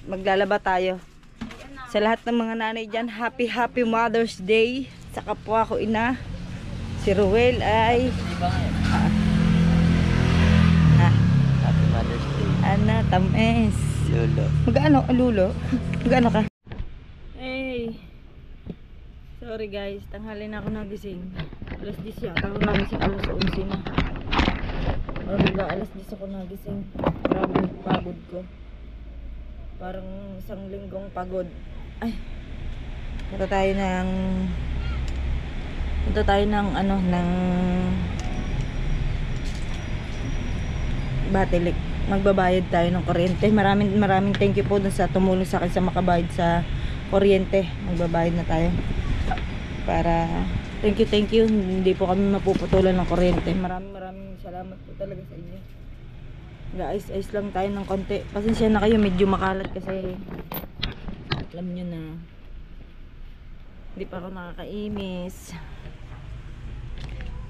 Maglalaba tayo. Sa lahat ng mga nanay dyan, happy Mother's Day. Sa kapwa ko ina, si Ruel ay Happy Mother's Day. Ana, tames. Lolo. Mag-ano, lulo? Mag-ano ka? Hey. Sorry guys, tanghali na ako nagising. Alas 10 yata ako nagising, alas 11 na. Alas 10 ako nagising. Grabe, pagod ko. Parang isang linggong pagod. Ay. Punta tayo ng ano, ng Batilik. Magbabayad tayo ng kuryente. Maraming thank you po dun sa tumulong sa akin sa makabayad sa kuryente. Magbabayad na tayo. Para thank you. Hindi po kami mapuputulan ng kuryente. Maraming salamat po talaga sa inyo. Ga-ice lang tayo ng konti. Pasensya na kayo, medyo makalat kasi alam nyo na hindi pa ako nakakaimis.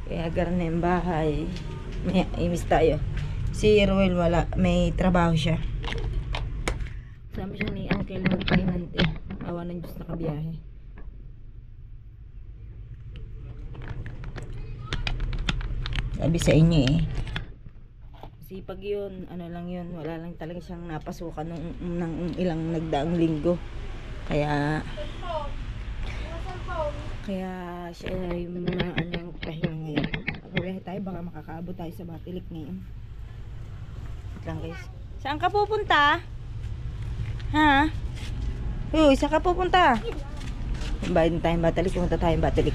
Kaya garna yung bahay. May imis tayo. Si Ruel wala, may trabaho siya. Sabi siya ni Uncle magpahinante. Awa ng Diyos, nakabiyahe. Sabi sa inyo eh. Sipag yun, ano lang yun, wala lang talaga siyang napasukan ng ilang nagdaang linggo. Kaya siya yung mga ano pahinga ngayon. Pagbiyahe tayo, baka makakaabot tayo sa Batilik ngayon. Lang guys. Saan ka pupunta? Ha? Uy, saan ka pupunta? Bayad tayong Batilik, pumunta tayong Batilik.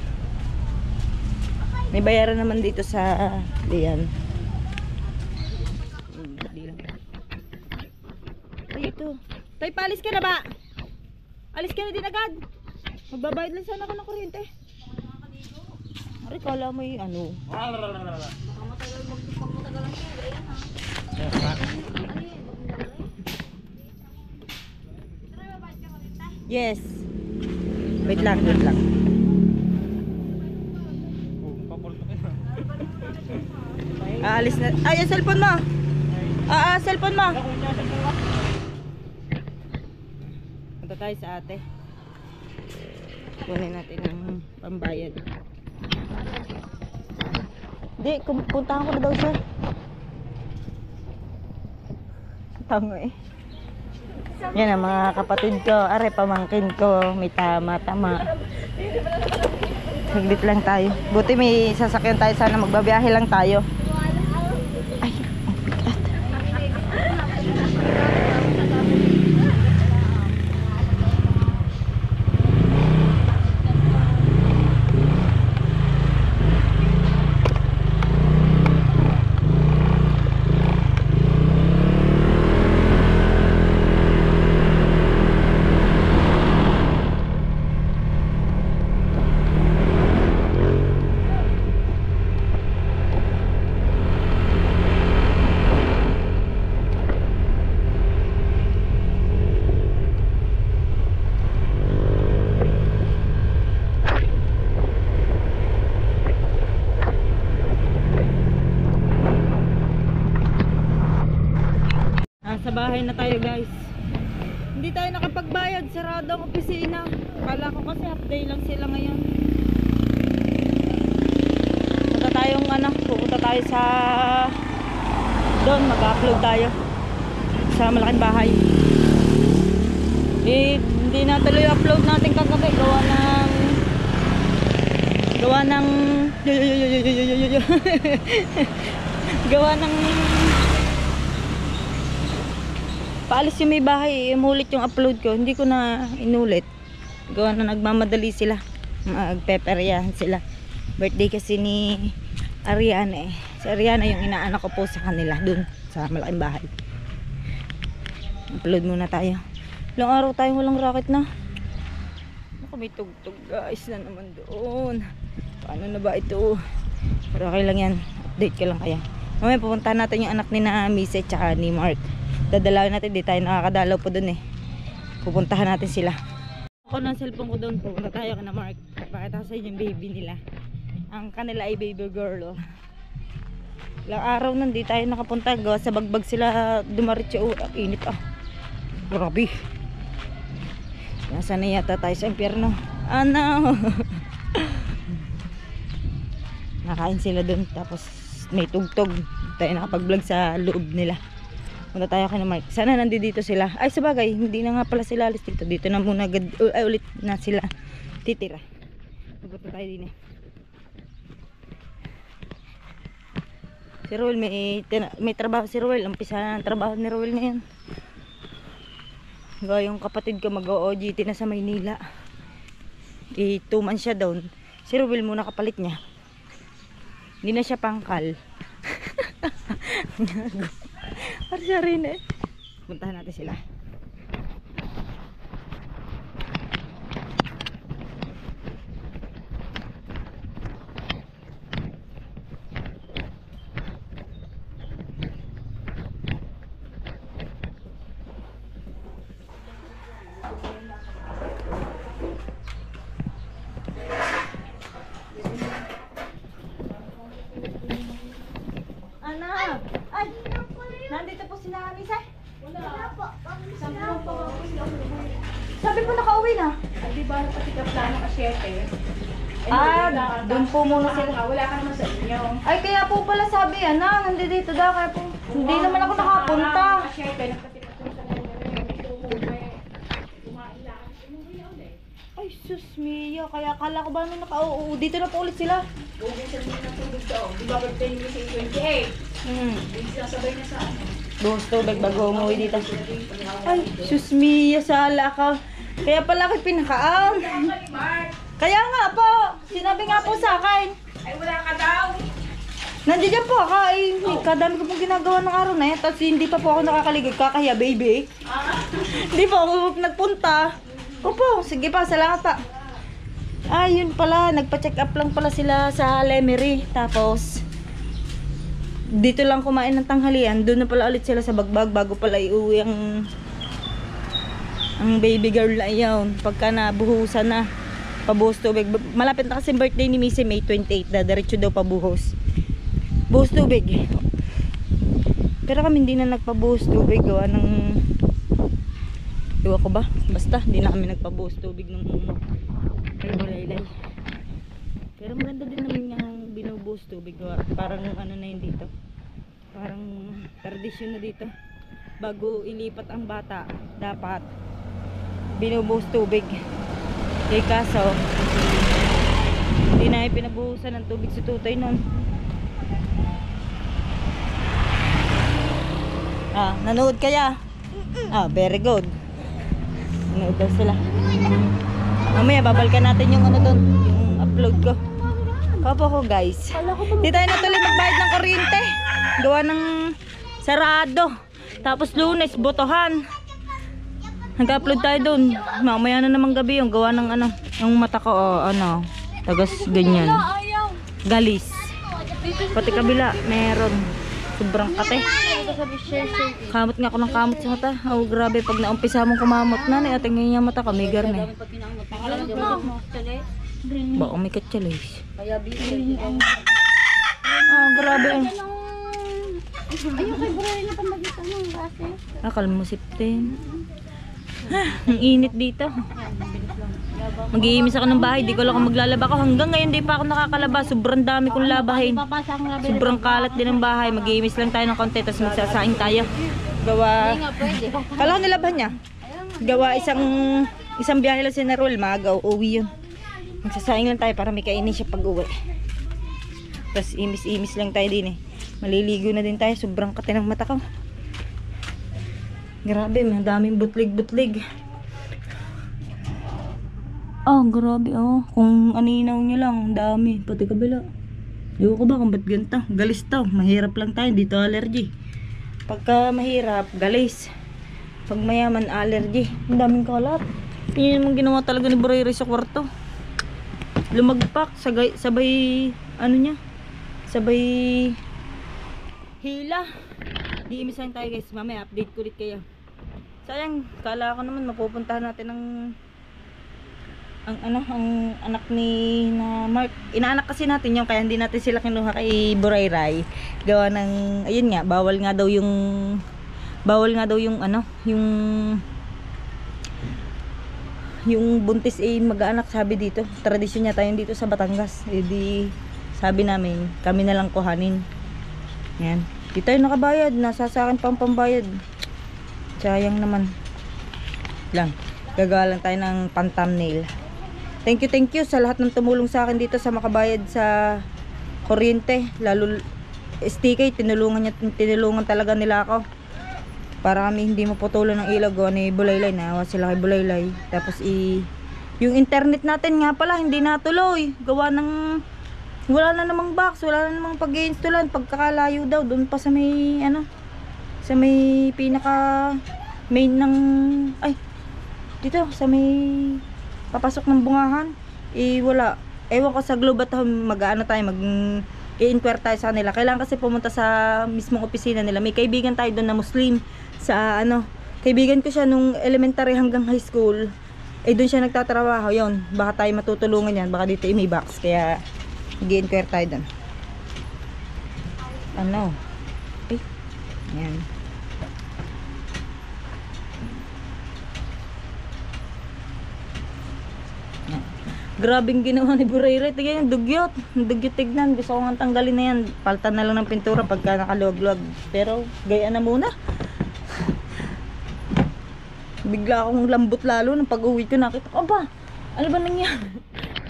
May bayaran naman dito sa diyan. Di lang. Ay, ito. Tay, paalis ka na ba? Alis ka na din agad. Magbabayad lang sana ako ng kuryente. Ari, kala mo yung ano. Yes. Wait lang. Alis na. Ay, yung cellphone mo. Cellphone mo. Punta tayo sa ate. Kunin natin ang pambayad. Di, puntahan ko na daw siya. Tango eh. Yan ang mga kapatid ko. Are, pamangkin ko. May tama. Saglit lang tayo. Buti may sasakyan tayo. Sana magbabiyahe lang tayo. Ay, ang bigat. Sa bahay na tayo guys. Hindi tayo nakapagbayad, sarado ang opisina. Akala ko kasi half day lang sila ngayon. Pupunta tayo sa doon, mag-upload tayo sa malaking bahay. Hindi na tuloy upload natin kagabi. Gawa ng paalis yung may bahay, umulit yung upload ko. Hindi ko na inulit. Gawa na nagmamadali sila. Magpeperyahan sila. Birthday kasi ni Ariana eh. Si Ariana yung inaanak ko po sa kanila dun sa malaking bahay. Upload muna tayo. Ilang araw tayong walang racket na. Ako, may tugtog guys na naman doon. Paano na ba ito? Pero okay lang yan. Update ka lang kaya. Mamaya pupunta natin yung anak ni na Mise tsaka ni Mark. Dadalawin natin, di tayo nakakadalaw po dun eh. Pupuntahan natin sila. Ako ng cellphone ko doon, pupunta tayo ka na Mark. Pakita sa inyo yung baby nila. Ang kanila ay baby girl. Ilang araw nun, di tayo nakapunta. Gawa sa bagbag sila dumaritso. Init ah. Grabe. Nasa na yata tayo sa impyerno. Ano? Nakain sila dun. Tapos may tugtog. Tayo nakapag-vlog sa loob nila. Punta tayo kay Mark. Sana nandito sila. Ay, sabagay, hindi na nga pala sila alis dito. Dito na muna ulit na sila titira. Magpunta tayo din eh. Si Roel, may trabaho si Roel. Umpisa na ang trabaho ni Roel ngayon. Yung kapatid ko mag-OJT na sa Maynila. 2 months siya doon. Si Roel muna kapalit niya. Hindi na siya pangkal. Para siya rin eh. Puntahan natin sila. Anak! Ay! Nandito po si Nanisa? Wala po. Sabi po nakauwi na. Ay, di ba napatikap plano ka 7? Doon po muna sila. Wala ka naman sa inyo. Ay, kaya po pala sabi, nandito daw. Kaya po, hindi naman ako nakapunta. Kasi 7, napatikap ko sa inyo. Ay, sus Mia. Kaya akala ko ba nung dito na po ulit sila. Bubusan mo ng tubig ka, di ba birthday niyo sa 28? Hindi sabay na sa ano. Buhos tubig bago umuwi dito. Ay, sus Mia, sala ka. Kaya pala ako pinakaam. Kaya nga po, sinabi nga po sa akin. Ay, wala ka daw. Nandiyan po ako. Ay, kadami ko pong ginagawa ng araw na yan. Tapos hindi pa po ako nakakaligod. Kakaya, baby. Hindi po ako nagpunta. Opo, sige pa, salamat pa. Yun pala, nagpa-check up lang pala sila sa Lemery. Tapos, dito lang kumain ng tanghalian. Doon na pala ulit sila sa Bagbag bago pala iuwi ang baby girl na iyon. Pagka nabuhusan na, pabuhos tubig. Malapit na kasi birthday ni Missy, May 28. Diretso daw pabuhos. Buhos tubig. Pero kami hindi na nagpabuhos tubig. Gawa ng... Iwa ko ba? Basta, hindi na kami nagpabuhos tubig nung Laylay. Pero maganda din naman yung binubuhos tubig. Parang ano na yun dito. Parang tradisyon na dito. Bago ilipat ang bata, dapat binubuhos tubig. Kaya kaso, hindi na yung pinabuhusan ng tubig si Tutoy nun. Nanood kaya? Very good. Nanood daw sila. Mamaya babalikan natin yung ano doon, yung upload ko. Kapo ko guys. Hindi tayo natuloy magbayad ng kuryente. Gawa ng sarado. Tapos Lunes, botohan. Nag-upload tayo doon. Mamaya na naman gabi yung gawa ng ano, yung mata ko tagas ganyan. Galis. Pati kabila, meron. Sobrang kate. Kamot nga ako ng kamot sa mata. Grabe pag naumpisa mong kumamot na, ating ngayon yung mata kamigar na. Baka may katsalis. Grabe. Ayun kay Buray na pamagitan ng kasi. Akal mo siptin. Ang init dito. Mag-iimis ako ng bahay. Di ko lang kung maglalaba ko. Hanggang ngayon di pa ako nakakalaba. Sobrang dami kong labahin. Sobrang kalat din ng bahay. Mag-iimis lang tayo ng konti. Tapos magsasaing tayo. Gawa. Kala ko nilaban niya. Gawa isang biyahe lang si Narol. Maaga uwi yun. Magsasaing lang tayo para may kainin siya pag uwi. Tapos imis-imis lang tayo din eh. Maliligo na din tayo. Sobrang kate ng mata ko. Grabe, may daming butlig-butlig. Grabe kung aninaw niya lang, dami. Pati kabila. Ewan ko ba kung ba't ganito. Galis to. Mahirap lang tayo. Dito allergy. Pagka mahirap, galis. Pag mayaman, allergy. Ang daming kalat. Yun yung ginawa talaga ni Buray sa kwarto. Lumagpak. Sabay, ano niya? Sabay hila. Di-imisan tayo guys. Mamaya update ko ulit kayo. Sayang, kala ko naman mapupuntahan natin ang anak ni na Mark. Inaanak kasi natin yung kaya hindi natin sila kinuha kay Burayray. Gawa ng ayun nga, bawal nga daw yung yung buntis mag-anak, sabi dito. Tradisyon niya tayo dito sa Batangas. Eh di sabi namin, kami na lang kuhanin. Yan. Di tayo nakabayad, nasa sa akin pang pambayad. Sayang naman. Lang. Gagawa lang tayo ng pan-thumbnail. Thank you sa lahat ng tumulong sa akin dito sa makabayad sa kuryente. Lalo STK, tinulungan talaga nila ako. Para kami hindi maputulan ng ilaw. Gawa ni Bulaylay, nawa sila kay Bulaylay. Tapos yung internet natin nga pala hindi natuloy. Gawa ng wala na namang box, wala na namang pag-i-installan. Pagkakalayo daw doon pa sa may sa may pinaka main ng dito sa may papasok ng bungahan. Wala. Ewan ko sa Globe at mag-ano tayo, i-inquire tayo sa kanila. Kailangan kasi pumunta sa mismong opisina nila. May kaibigan tayo doon na Muslim sa kaibigan ko siya nung elementary hanggang high school. Doon siya nagtatrabaho. Yun, baka tayo matutulungan yan. Baka dito may box. Kaya i-inquire tayo doon. Yan. Grabing ginawa ni Burayre. Tignan yung dugyot. Dugyot tignan. Gusto ko nga tanggalin na yan. Paltan na lang ng pintura pagka nakaluwag-luwag. Pero gayaan na muna. Bigla akong lambot lalo nang pag-uwi ko. Nakita ko, aba, ano ba nangyari?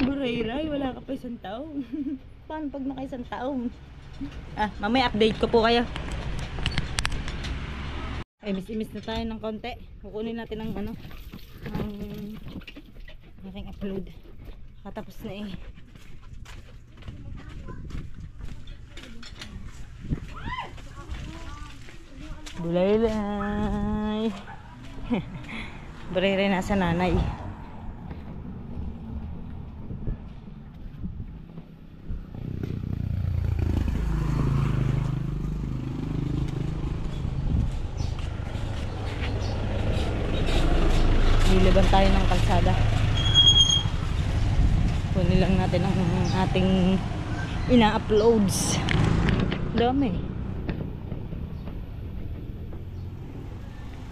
Burayre, wala ka pa isang taon. Paano pag naka isang taon? Mamaya update ko po kayo. Miss na tayo ng konti. Kukunin natin ang aking upload. Katapos na Bulaylay. Bulaylay nasa nanay. Niliban tayo ng kalsada. Kunin lang natin ang ating ina-uploads. Dami.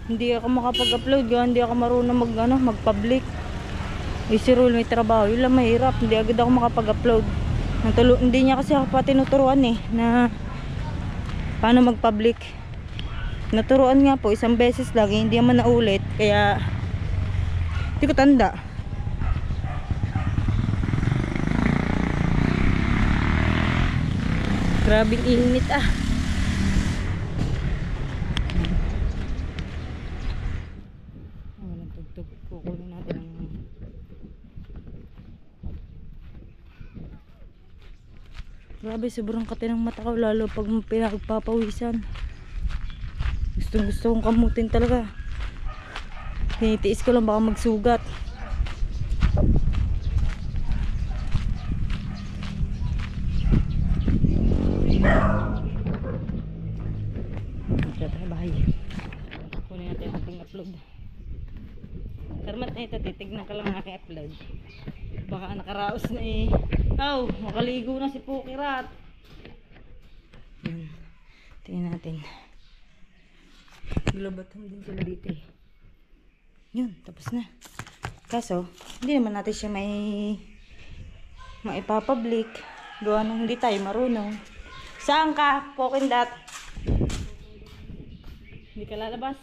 Hindi ako makapag-upload. Hindi ako marunong mag-public. Si Rul may trabaho. Yun lang mahirap. Hindi agad ako makapag-upload. Hindi tinuturuan kasi ako pa tinuturuan na paano mag-public. Naturuan nga po isang beses lang. Hindi naman naulit. Kaya hindi ko tanda. Grabing init tugtog. Kukunin natin ang grabe, sobrang kati ng mata ko lalo pag pinagpapawisan. Gusto kong kamutin talaga. Tinitiis ko lang baka magsugat. Kunin natin ang ating upload. Karmat na ito, titignan ka lang ang aking upload. Baka nakaraos na makaligo na si Pukirat. Tingnan natin. Globatan din sila dito Yun, tapos na. Kaso, hindi naman natin siya maipapublic. Gawa nung hindi tayo marunong. Saan ka, Pukindat? Hindi ka lalabas?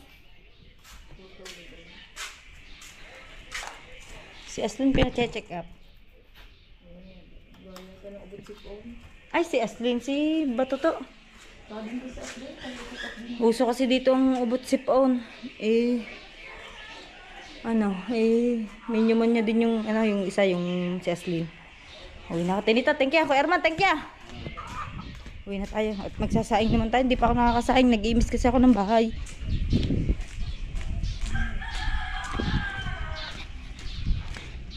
Si Aslin pina-check up. Ay, si Aslin, si Batoto. Uso kasi dito ang ubot sipon. May pneumonia din yung yung isa, yung si Aslin. Uwi na ako. Tinita, thank you. Ako, Erman, thank you. Uwi na tayo. At magsasaing naman tayo. Hindi pa ako nakakasaing. Nag-iimis kasi ako ng bahay.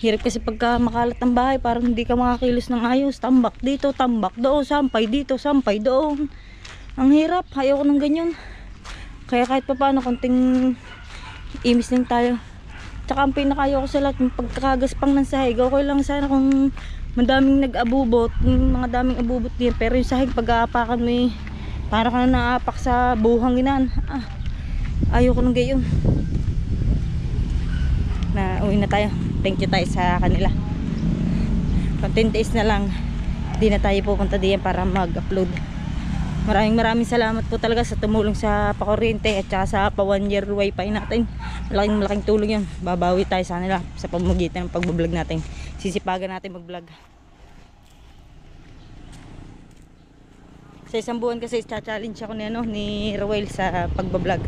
Hirap kasi pagka makalat ang bahay. Parang hindi ka makakilos ng ayos. Tambak dito, tambak doon. Sampay dito, sampay doon. Ang hirap. Ayaw ko ng ganyan. Kaya kahit pa paano, konting imis lang tayo. Tsaka ang pinakayaw ko sa lahat, yung pagkakagaspang ng sahig. Okay lang sana kung madaming nag-abubot, mga daming abubot din. Pero yung sahig, pag-aapakan mo para ka na naapak sa buhanginan. Ayaw ko ng gayon. Uwi na tayo. thank you tayo sa kanila. Content days na lang, di na tayo pupunta diyan para mag-upload. Maraming salamat po talaga sa tumulong sa pakuryente at saka sa pa 1 year wifi natin. Malaking tulong yun. Babawi tayo sa kanila sa pamamagitan ng pagbablog natin. Sisipagan natin mag-vlog. Sa isang buwan kasi challenge ako ni Roel sa pagbablog.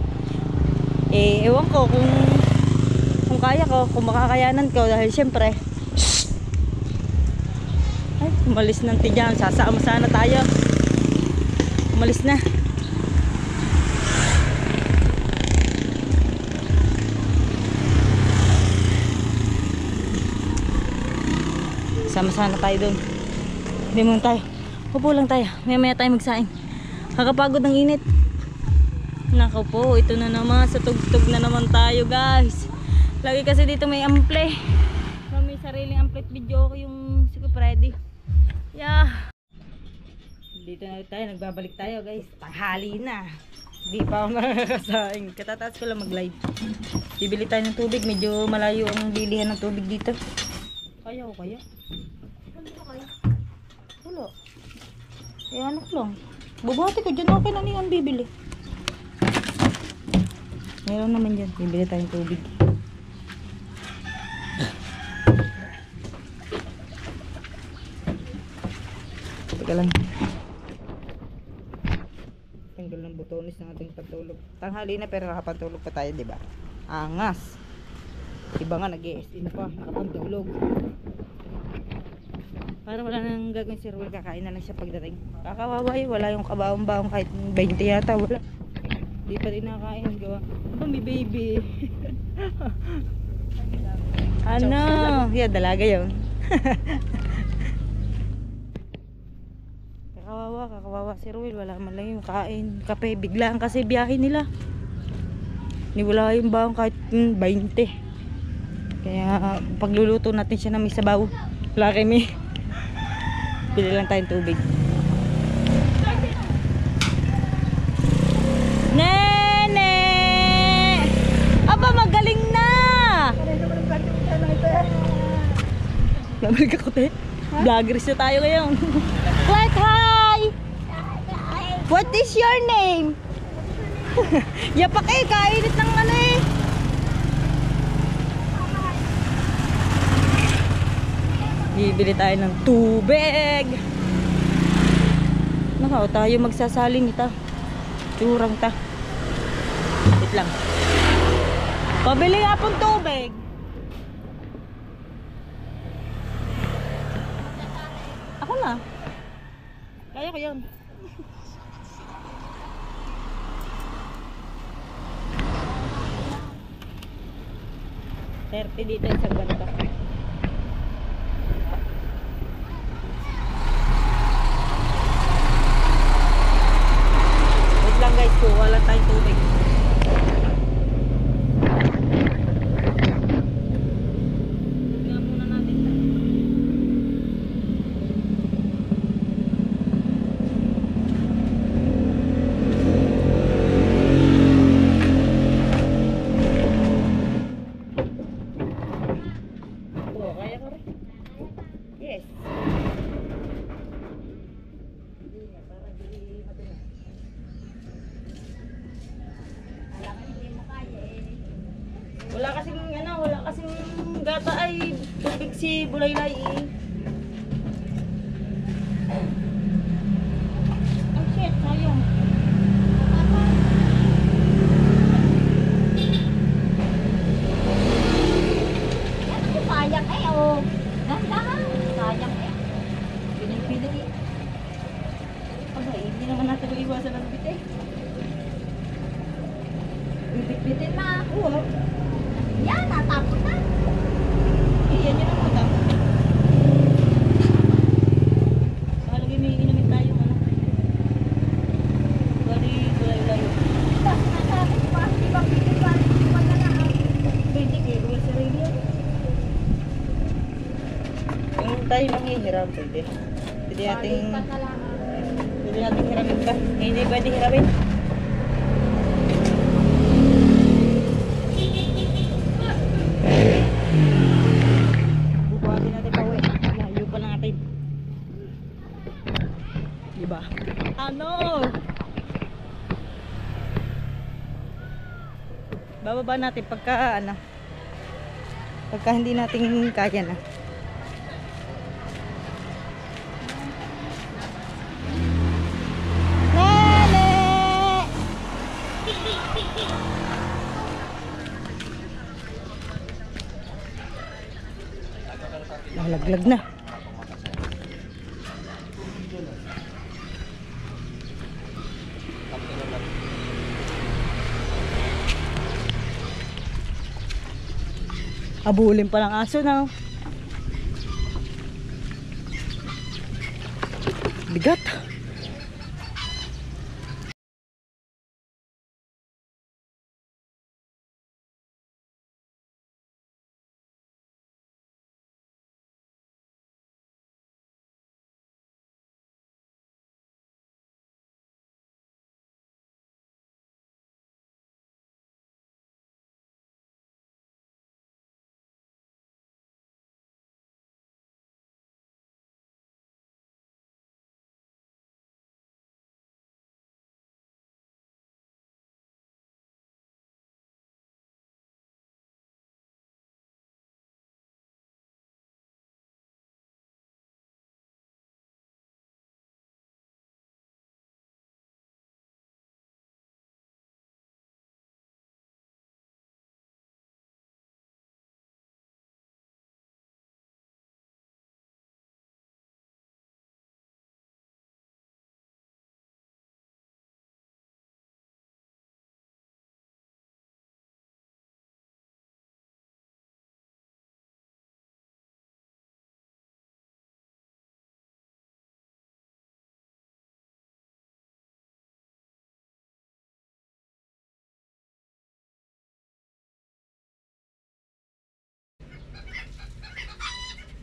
Ewan ko kung kaya ko, kung makakayanan ko dahil syempre ay, umalis ng tiyan. Sasama sana tayo. Umalis na. Sama sana tayo doon. Hindi muna tayo. Upo lang tayo. Maya tayo magsaing. Kakapagod ng init. Nako po, ito na naman. Sa tugtog na naman tayo, guys. Lagi kasi dito may ample. May sariling amplet video ko yung si Freddy. Yeah. Dito na tayo. Nagbabalik tayo, guys. Tanghali na. Di pa ako nakakasaing. Katataas ko lang mag-live. Bibili tayo ng tubig. Medyo malayo ang bilihan ng tubig dito. Kaya o kaya? Wala. Anak lang. Bubuhati ko dyan. Okay na niyan bibili. Meron naman dyan. Bibili tayong tubig. Teka lang. Tanggal ng butones ng ating pantulog. Tanghali na pero nakapantulog pa tayo, diba? Angas. Iba nga nag-e-SN pa. Nakapantulog. Para wala nang gagawin si Ruel, kakain na lang siya pagdating. Kakawawa yun, wala yung kabaong-baong kahit 20 yata, wala. Di pa rin nakain, gawa. Ano may baby? Ano? Yeah, dalaga yun. Kakawawa si Ruel, wala man lang yung kain. Kape, biglaan kasi biyahe nila. Ni wala yung baong kahit 20. Kaya pagluluto natin siya na may sabaw. Wala kami. Bili lang tayong tubig. Nene! Aba, magaling na! Nabalik ako, te. Vloggers na tayo ngayon. What? Hi! What is your name? Yapak kainit ng ano eh. Bibili tayo ng tubig. Nakaw tayo magsasaling ito. Curang ta. Wait lang. Pabili nga pong tubig. Ako na. Kaya ko yun. $30 dito sa ganito. Guys, kuha lang tayong tubig. Tingnan muna natin. Oh, kaya ko rin. Yes. Wala kasing gata ay tubig si Bulaylay eh. Oh shit, sayang. Sayang eh, oh. Dahan-dahan. Sayang eh. Pinipili. Okay, hindi naman natin iwasan ng bit eh. Bibit-bitin na. Oo. Yan, natapos na. Iyan nyo na po daw. Kalagay may inumin tayo ano. Bulaylay. Tapos na sabi ko, di ba bibit pa na lang. Pwede kayo, huwag sarili yan. Kung tayo nanghihiram, pwede. Pwede natin hiramin pa. Hindi pwede hiramin. ibababa natin pagka ano, pagka hindi natin kaya na. Nene! Nalaglag na. Abulin pa ng aso na. Bigat.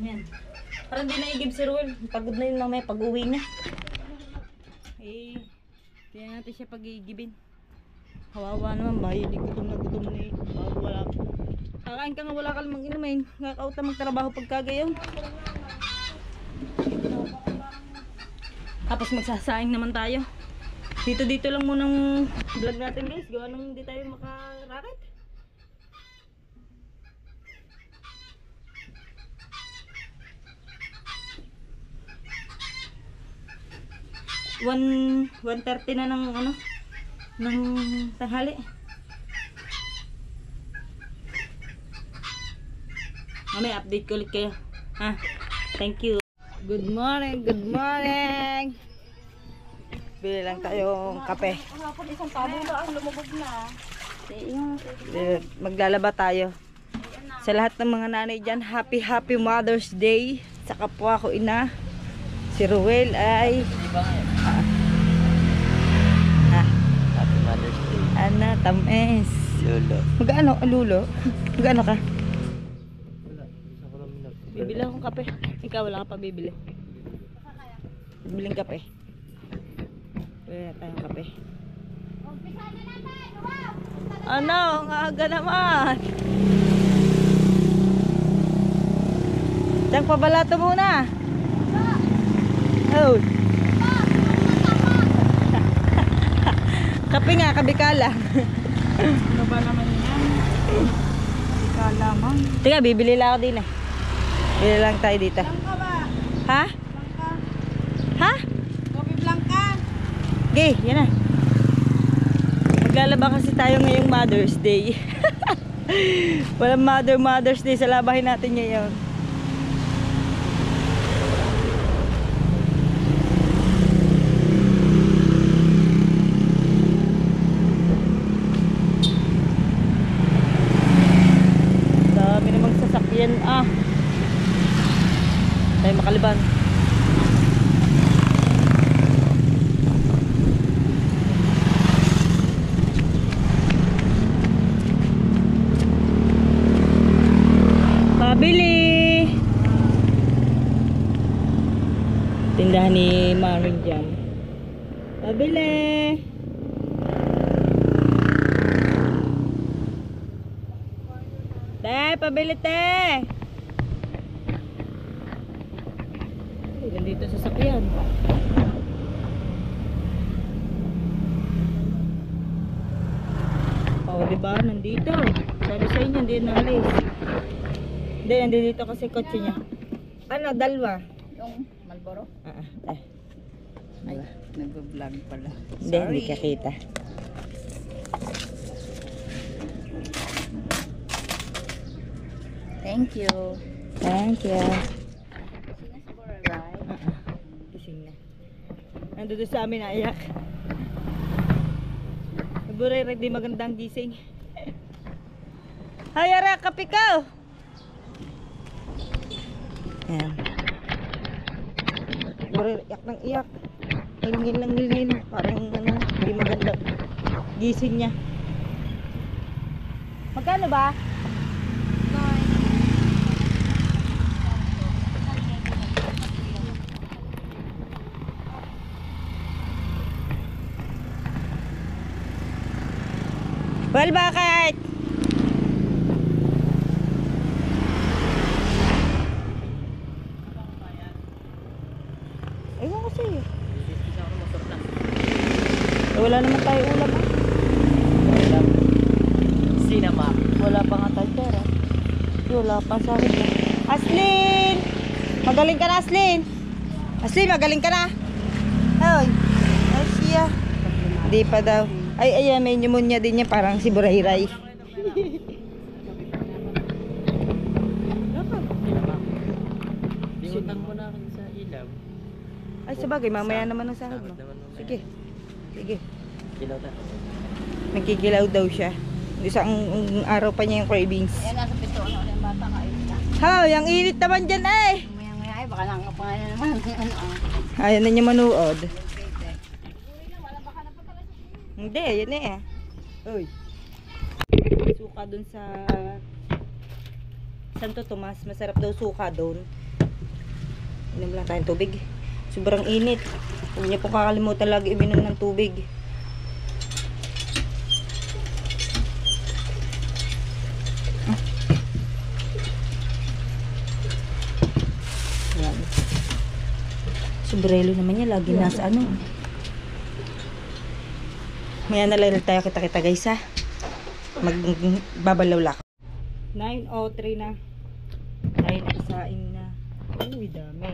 Yan. Parang di naigib si Ruel. Pagod na yun mamaya pag-uwi niya. Eh, kaya natin siya pag-iigibin. Kawawa naman, mahilig gutom na eh. Wala. Kakain ka nga, wala ka lamang inumin. Nakakauta magtrabaho pagkagayon. Tapos magsasaing naman tayo. Dito lang munang vlog natin guys. Gawa nang hindi tayo makaraket. One 1:30 na ng ano, ng tanghali. Mamaya update ko ulit kayo. Ha? Thank you. Good morning, good morning. Bili lang tayong kape. Kahapon isang tabo na ang lumubog na. Maglalaba tayo. Sa lahat ng mga nanay dyan, happy Mother's Day. Sa kapwa ko ina, si Ruel ay Happy Mother's Day. Ana, tames. Lolo. Mag-ano, lulo? Mag-ano ka? Bibili akong kape. Ikaw wala ka pa bibili. Bibiling kape. Bili tayong kape. Ano? Ang aga naman. Diyan pabalato muna. Oh. Kape nga, kabikala. Ano ba naman yan? Ikala man. Teka, bibili lang ako din eh. Bili lang tayo dito. Blanca ba? Ha? Blanca. Ha? Kopi Blanca. Okay, yan na. Maglalaba kasi tayo ngayong Mother's Day. Walang Mother's Day sa labahin natin ngayon. Dami namang sasakyan tayo makaliban. Pabili. Tindahan ni Maring dyan. Pabili. Pabili te. Ilan dito sa sakyan. Oh, di ba? Nandito. Sabi sa inyo, hindi naalis. Hindi, nandito kasi kotse niya. Ano, dalawa? Yung Malboro? Ay, Nag-vlog pala. hindi kakita. Thank you. Thank you. Siguro, right? Gising na. Nandito sa amin, naiyak. Nagburay, di magandang gising. Hay, ara, kape ka! Ayan. Buray, iyak ng iyak. Ngil ng ngil. Parang ano, hindi magandang gising niya. Magkano ba? Well, bakit? Ewan ko sa'yo. Wala naman tayo ulam ah. Sinama. Wala pa nga tayo pera. Wala pa sa akin. Aslin! Magaling ka na, Aslin! Aslin, magaling ka na! Ay, ay siya. Hindi pa daw. Ay, ayan, may pneumonia din niya. Parang si Burayray. Limutan mo na akin sa ilaw. Ay, sabagay, mamaya naman ang sahod mo. Sige. Sige. Kilaw na. Nagkikilaw daw siya. Isang araw pa niya yung cravings. Yan nasa pito. Ano yung bata ka? Ha, yung init naman dyan eh. Maya-maya ay baka nakapangalan naman. Ayaw na niya manood. Hindi, yun eh. Uy. Suka dun sa Santo Tomas. Masarap daw suka dun. Inom lang tayong tubig. Sobrang init. Huwag niya po kakalimutan lagi uminom ng tubig. Yan. Sobrelo naman niya. Lagi nasa ano. Maya na lang tayo kita guys ha. Magbabalaw lang. 9:03 na. Tayo nakasain na. Uy, dami.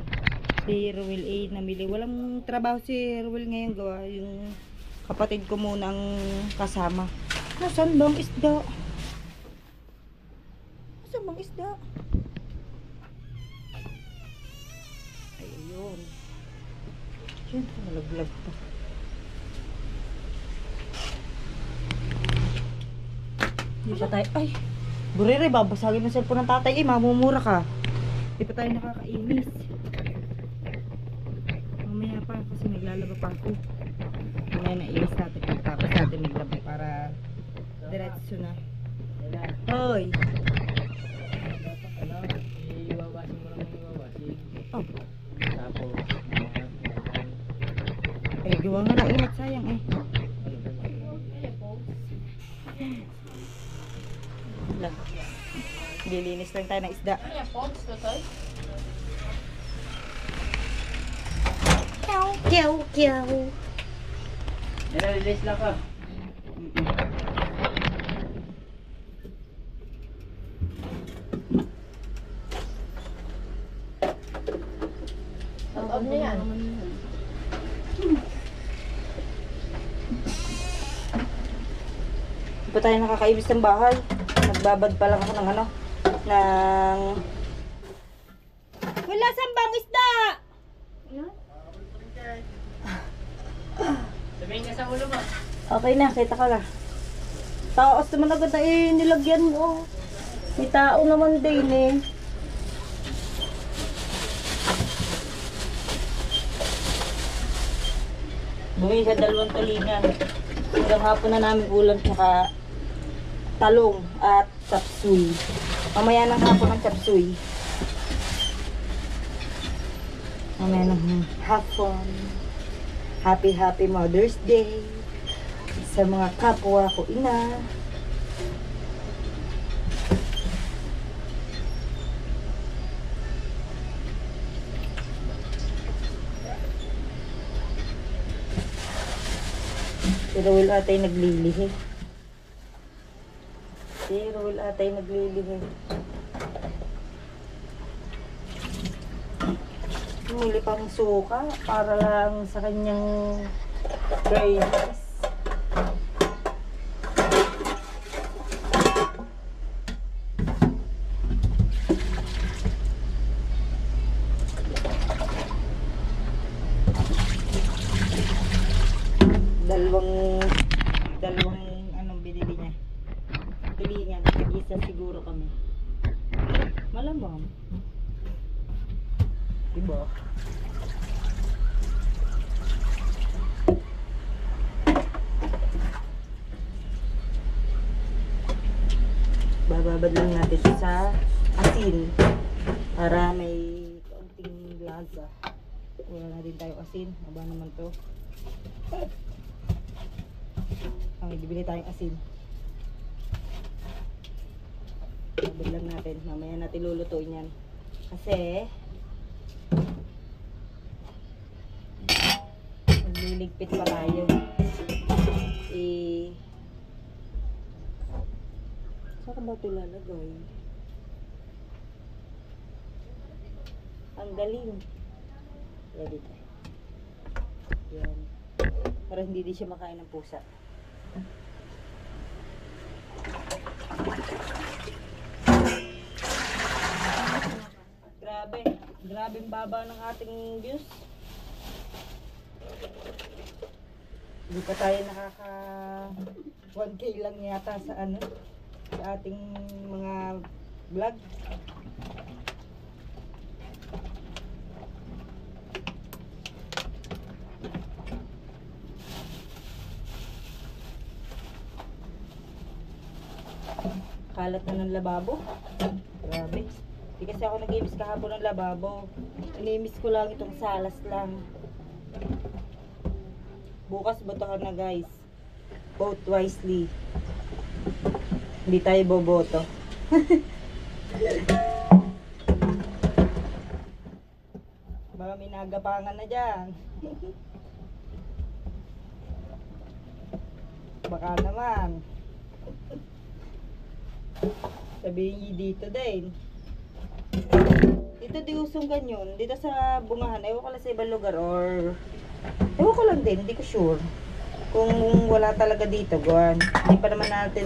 Si Ruel A namili. Walang trabaho si Ruel ngayon gawa. Yung kapatid ko munang kasama. Nasaan bang isda? Nasaan bang isda? Ay, ayun. Diyan, nalaglag pa. Di pa tayo, ay, burere, babasagin ng cellphone ng tatay, mamumura ka. Di pa tayo nakakainis. Mamaya pa, kasi naglalaba pa ako. Mamaya nainis natin, tapos natin maglaba para diretso na. Hoy! Iwawasin mo lang yung iwawasin. Oh, Tapos, ay, gawa nga na init, sayang eh. Lang. Lilinis lang tayo ng isda. Kiyaw, kiyaw, kiyaw. nire-release lang ka. Ang na yan. Di pa tayo nakakaibis ng bahay. Nagbabad pa lang ako ng ano. Ng... Wala sambang isda! Sabihin ka sa ulo mo. Okay na, kita ka na. Taos naman agad na nilagyan mo. May tao naman din eh. Bumili sa 2 tulingan. Hanggang hapon na namin ulam tsaka talong at chapsuy. Mamaya ng hapon ng chapsuy. Mamaya ng hapon. Happy Mother's Day sa mga kapwa ko ina. Si Roel atay naglilihi. Si Rul atay naglilihin. Bumili pang suka para lang sa kanyang grains. Dalawang anong binili niya. Tulingan, isa siguro kami. Malamang. Diba? Bababad lang natin siya sa asin para may kaunting lasa. Wala na din tayo asin. Aba naman to. May bibili tayong asin. Babad lang natin. Mamaya natin lulutuin yan. Kasi magliligpit pa tayo. Saan ba ito lalagay? Ang galing. Ready tayo. Yan. Para hindi din siya makain ng pusa. Grabe ang baba ng ating views. Hindi pa tayo nakaka 1K lang yata sa ano, sa ating mga vlog. Kalat na ng lababo. Grabe. Hindi kasi ako nag-imis kahapon ng lababo. Inimis ko lang itong salas lang. Bukas botohan na guys. Vote wisely. Hindi tayo boboto. Baka may nagapangan na dyan. Baka naman. Sabihin niyo dito din. Dito di usong ganyan. Dito sa bungahan. Ewan ko lang sa ibang lugar or ewan ko lang din. Hindi ko sure. Kung wala talaga dito, guwan. Hindi pa naman natin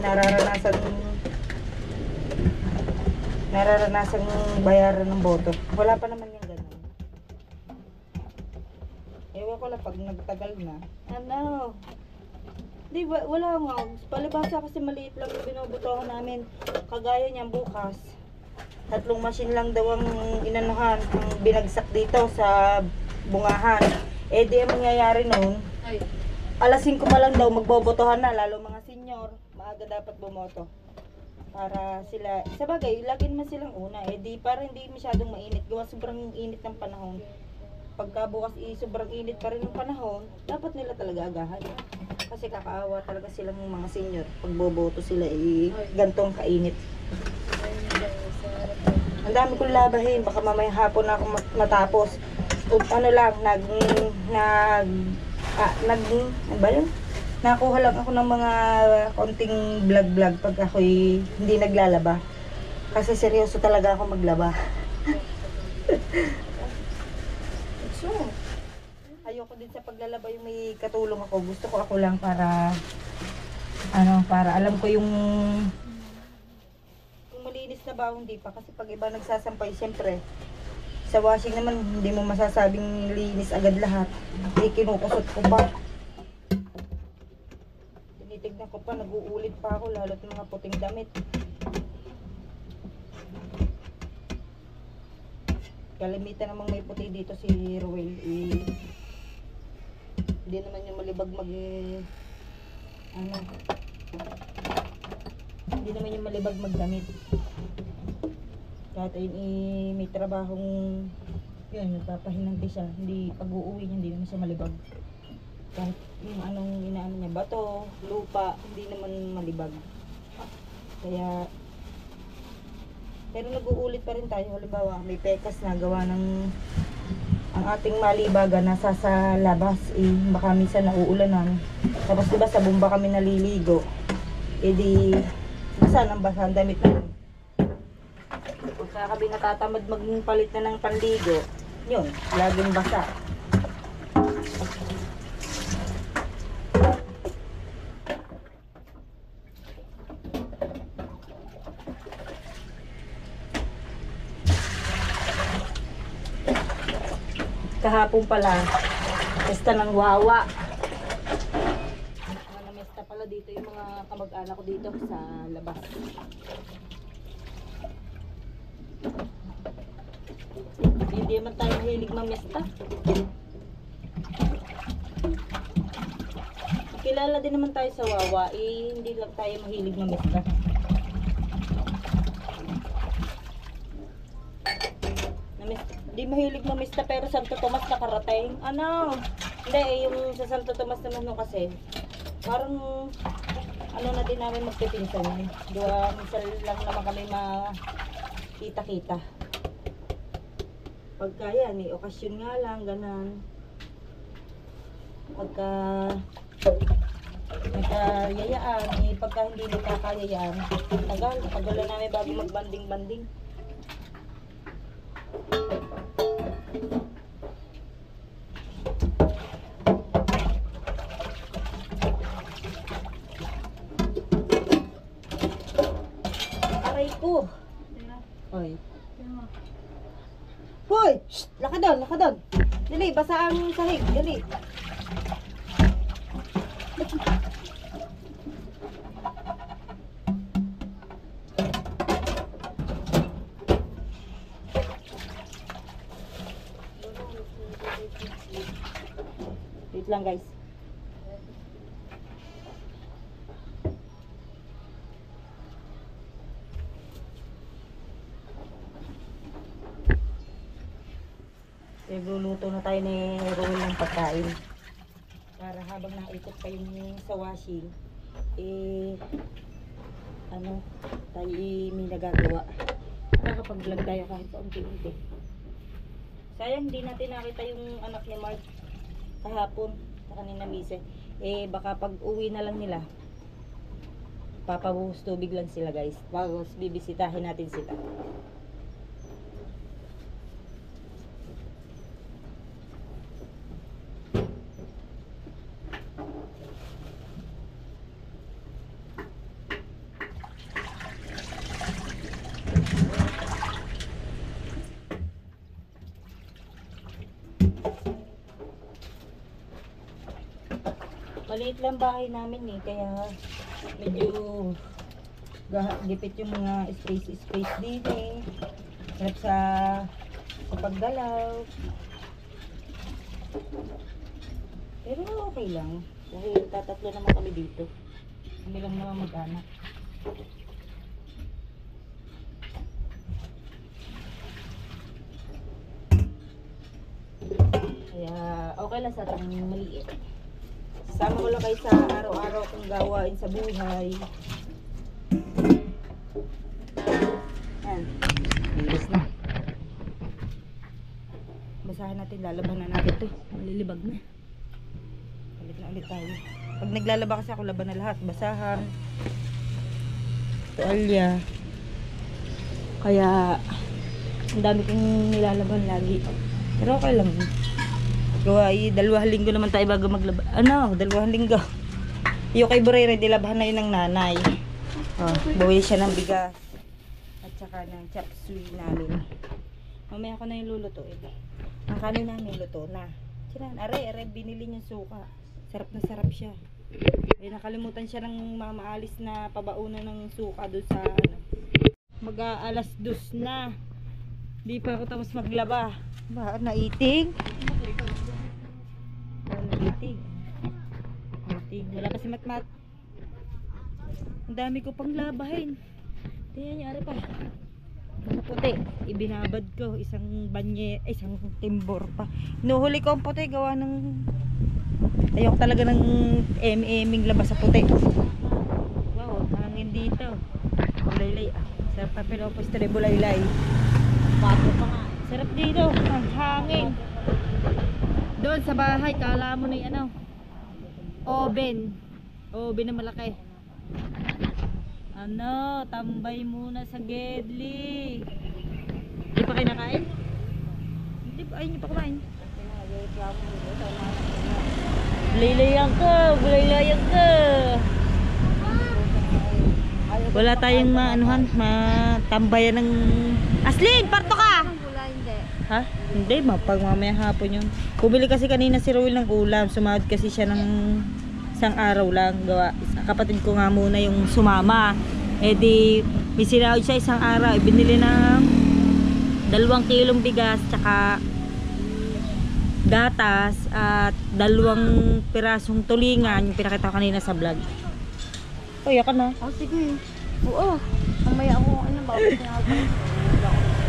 nararanasan bayaran ng boto. Wala pa naman yung ganun. Ewan ko lang pag nagtagal na. Ano? Di ba, wala nga. Palibasa kasi maliit lang yung binobotohan namin. Kagaya niyan bukas. 3 machine lang daw ang inanuhan, ang binagsak dito sa bungahan. Eh di ang mangyayari noon, alas 5 pa lang daw magbobotohan na, lalo mga senior, maaga dapat bumoto. Para sila, sa bagay, lagi naman silang una. Eh di para hindi masyadong mainit. Gawa sobrang init ng panahon. Pagka bukas sobrang init pa rin ng panahon, dapat nila talaga agahan. Kasi kakaawa talaga silang mga senior. Pag boboto sila, gantong kainit. Ang dami kong labahin, baka mamaya hapon na ako matapos. O ano lang, nakuha lang ako ng mga konting vlog pag ako'y hindi naglalaba. Kasi seryoso talaga ako maglaba. Ayoko din sa paglalaba yung may katulong ako. Gusto ko ako lang para para alam ko yung malinis na ba hindi pa. Kasi pag iba nagsasampay, siyempre sa washing naman hindi mo masasabing linis agad lahat. Kinukusot ko pa. Tinitignan ko pa, nag-uulit pa ako lalo't mga puting damit. Kalimitan namang may puti dito si Ruel. Hindi naman yung malibag hindi naman yung malibag magdamit. Kahit ayun may trabahong yun, nagpapahinanti siya. Hindi, pag-uuwi niya, hindi naman siya malibag. Kahit yung anong inaano niya, bato, lupa, hindi naman malibag. Kaya pero nag-uulit pa rin tayo. Halimbawa, may pekas na gawa ng ang ating malibaga nasa sa labas, baka minsan nauulanan. Tapos diba sa bumba kami naliligo, di Basa ng basa ang damit namin. Pagka kami natatamad magpalit na ng panligo, yun, laging basa. Kahapon pala, pesta ng wawa. Namesta pala dito yung mga kamag-anak ko dito sa labas. Hindi naman tayo mahilig mamesta. Kilala din naman tayo sa wawa, hindi lang tayo mahilig mamesta. Hindi mahilig mamista pero Santo Tomas nakarating. Ano? Hindi, yung sa Santo Tomas naman no kasi parang ano na din namin magpipinsan yun. Minsan lang naman kami makita-kita. Pagka yan, may okasyon nga lang, ganan. Pagka nagkayayaan, pagka hindi nagkakayayaan, tagal na namin bago magbanding-banding. Aray ko. Hoy. Hoy! Shh! Lakadon, lakadon. Dali, basa ang sahig. Dali. Wait lang guys. Nagluluto na tayo ni Roel ng pagkain. Para habang naikot pa yung sa washing, tayo may nagagawa. Nakakapag-vlog tayo kahit paunti-unti. Sayang hindi natin nakita yung anak ni Mark kahapon sa kanina mise. Baka pag uwi na lang nila, papabuhos tubig lang sila guys. Bago bibisitahin natin sila. Maliit lang bahay namin kaya medyo gipit yung mga space din Hirap sa paggalaw. Pero okay lang. Dahil tatatlo naman kami dito. Kami lang naman mag-anak. Kaya okay lang sa ating maliit. Sama ko lang kayo sa araw-araw kong gawain sa buhay. Yan. Bilis na. Basahin natin, lalaban na natin ito. Malilibag na. Balik na ulit tayo. Pag naglalaba kasi ako, laban na lahat. Basahan. Tuwalya. Kaya, ang dami kong nilalaban lagi. Pero okay lang. Gawa, 2 linggo naman tayo bago maglaba. 2 linggo. Yung kay Burere, dilabahan na yun ng nanay. Bawili siya ng bigas. At saka ng chop suey namin. Mamaya ko na yung lulutuin. Ang kanin namin, luto na. Sinan, are, binili niya suka. Sarap na sarap siya. Nakalimutan siya ng mamaalis na pabaunan ng suka doon sa mag-aalas 2 na. Di pa ako tapos maglaba. Ba, naiting? Naiting. Wala kasi matmat. Ang dami ko pang labahin. Tingnan niyo, ari pa. Ang puti, ibinabad ko isang timbor pa. Inuhuli ko ang puti gawa ng ayok talaga ng eming labas sa puti. Wow, hangin dito. Bulaylay. Sarap pa pero postre bulaylay. Bago pa nga. Sarap dito, ang hangin. Doon sa bahay, kala mo na yung oven. Oven na malaki. Ano, tambay muna sa Gedli. Hindi pa kayo nakain? Hindi pa, ayun, hindi pa kumain. Bulaylayan ka, bulaylayan ka. Wala tayong matambayan ng... Aslin, parto ka! Wala, hindi. Ha? Hindi, pag mamaya hapon yun. Bumili kasi kanina si Rowel ng ulam. Sumahod kasi siya ng isang araw lang. Gawa. Kapatid ko nga muna yung sumama. Eh di, may sinahod siya isang araw. Binili ng 2 kilong bigas, tsaka gatas, at 2 pirasong tulingan. Yung pinakita ko kanina sa vlog. Uy, ka na. Oh, sige. Oo. Mamaya ako, bakit niya ako?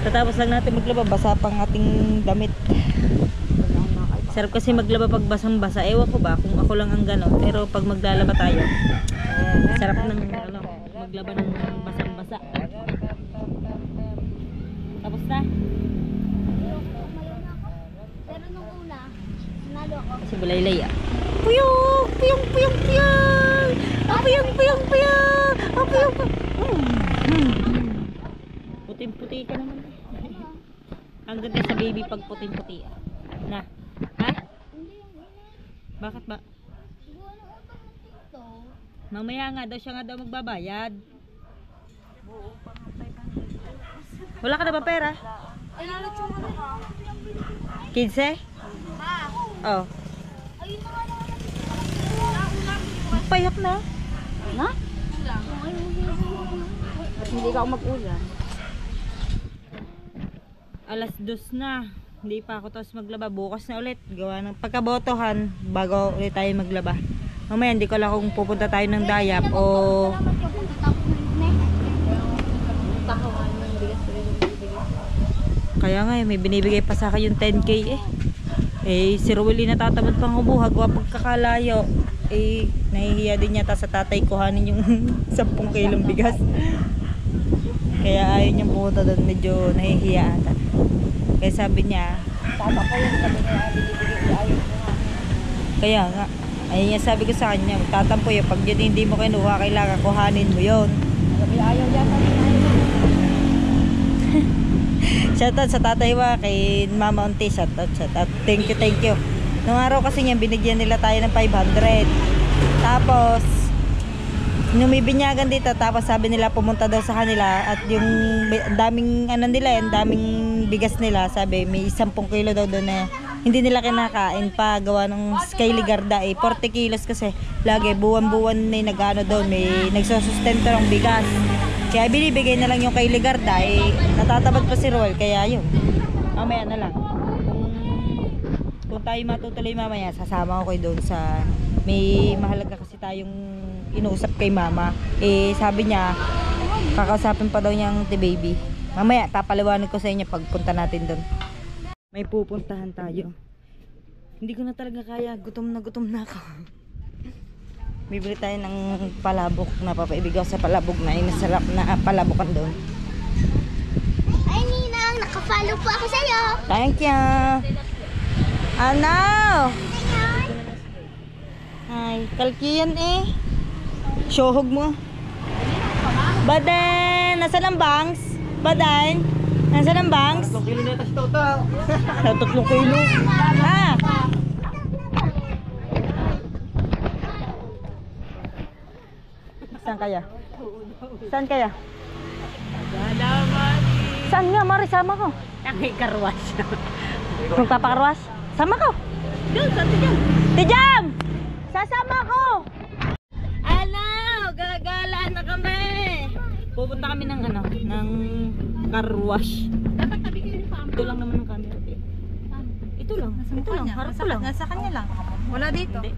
Tatapos lang natin maglaba, basa pang ating damit. Sarap kasi maglaba pag basang-basa. Ewan ko ba kung ako lang ang gano'n. Pero pag maglalaba tayo, sarap ng maglaba ng basang-basa. Tapos na? Pero nung una, nalo ako. Si Bulaylay ah. Puyong! Puyong! Puyong! Puyong! Ah, puyong! Puyong! Puyong! Ah, puyong! Puting-puti ka naman. Ang ganda sa baby pag puting-puti ah. Na? Ha? Hindi yung una. Bakit ba? Siguro ano automatic to. Mamaya nga daw siya nga daw magbabayad. Wala ka na ba pera? Ay, nalutsong ano ka? 15? Ha? Oh. Ayun na nga naman. Payak na. Na? Ulam. Hindi ka ako mag-ulam. Alas 2 na. Hindi pa ako tapos maglaba. Bukas na ulit. Gawa ng pagkabotohan bago ulit tayo maglaba. Mamaya hindi ko lang kung pupunta tayo ng Dayap o... Kaya nga may binibigay pa sa akin yung 10k eh. Eh si Rowel natatamad pang humuhag. Gawa pagkakalayo. Eh nahihiya din yata sa tatay kuhanin yung 10 kilong bigas. Kaya ayaw niyang pumunta doon. Medyo nahihiya ata. Kaya sabi niya, Tata ko yung sabi niya, binibigay ko ayaw ko nga. kaya nga, ayun niya sabi ko sa kanya, tatampo yun, pag yun hindi mo kinuha, kailangan kuhanin mo yun. Sabi ayaw yata niya ayaw. Shoutout sa tatay wa, kay Mama Unti, shoutout. Thank you. Nung araw kasi niya, binigyan nila tayo ng 500. Tapos, numibinyagan dito, tapos sabi nila pumunta daw sa kanila at yung daming ano nila, yung daming bigas nila, sabi may 10 kilo daw doon na hindi nila kinakain pa, gawa ng Sky Ligarda eh, 40 kilos kasi lagi buwan-buwan may nagano doon, may nagsusustento ng bigas, kaya binibigay na lang yung kay Ligarda eh, natatabad pa si Roel, kaya yun mamaya na lang kung tayo matutuloy mamaya, sasama ko kayo doon sa may mahalaga kasi tayong inuusap kay mama. Eh sabi niya kakausapin pa daw niyang ti baby. Mamaya papaliwanag ko sa inyo pagpunta natin doon. May pupuntahan tayo. Hindi ko na talaga kaya, gutom na ako. Bibili tayo ng palabok na papaibigaw sa palabok na masarap na palabokan doon. Ay, Ninang, nakafollow po ako sa'yo. Thank you. Ano? Ay, kalkiyan eh. Shohog mo. Badan, nasa ng bangs? Badan, nasa ng bangs? 3 kilo na ito si Toto. 3 kilo. Ah. Saan kaya? Saan kaya? Saan nga, Mari? Sama ko. Nakikarwas. Magpapakarwas? Sama ko. Doon, saan siya? Tijam! Sasama ko! Ano? Gagala na kami! Pupunta kami ng ano, ng car wash. Dapat tabi kayo ni Pam. Ito lang naman ang camera. Ito lang. Ito lang. Harap ko lang. Nasa kanya lang. Wala dito. Hindi.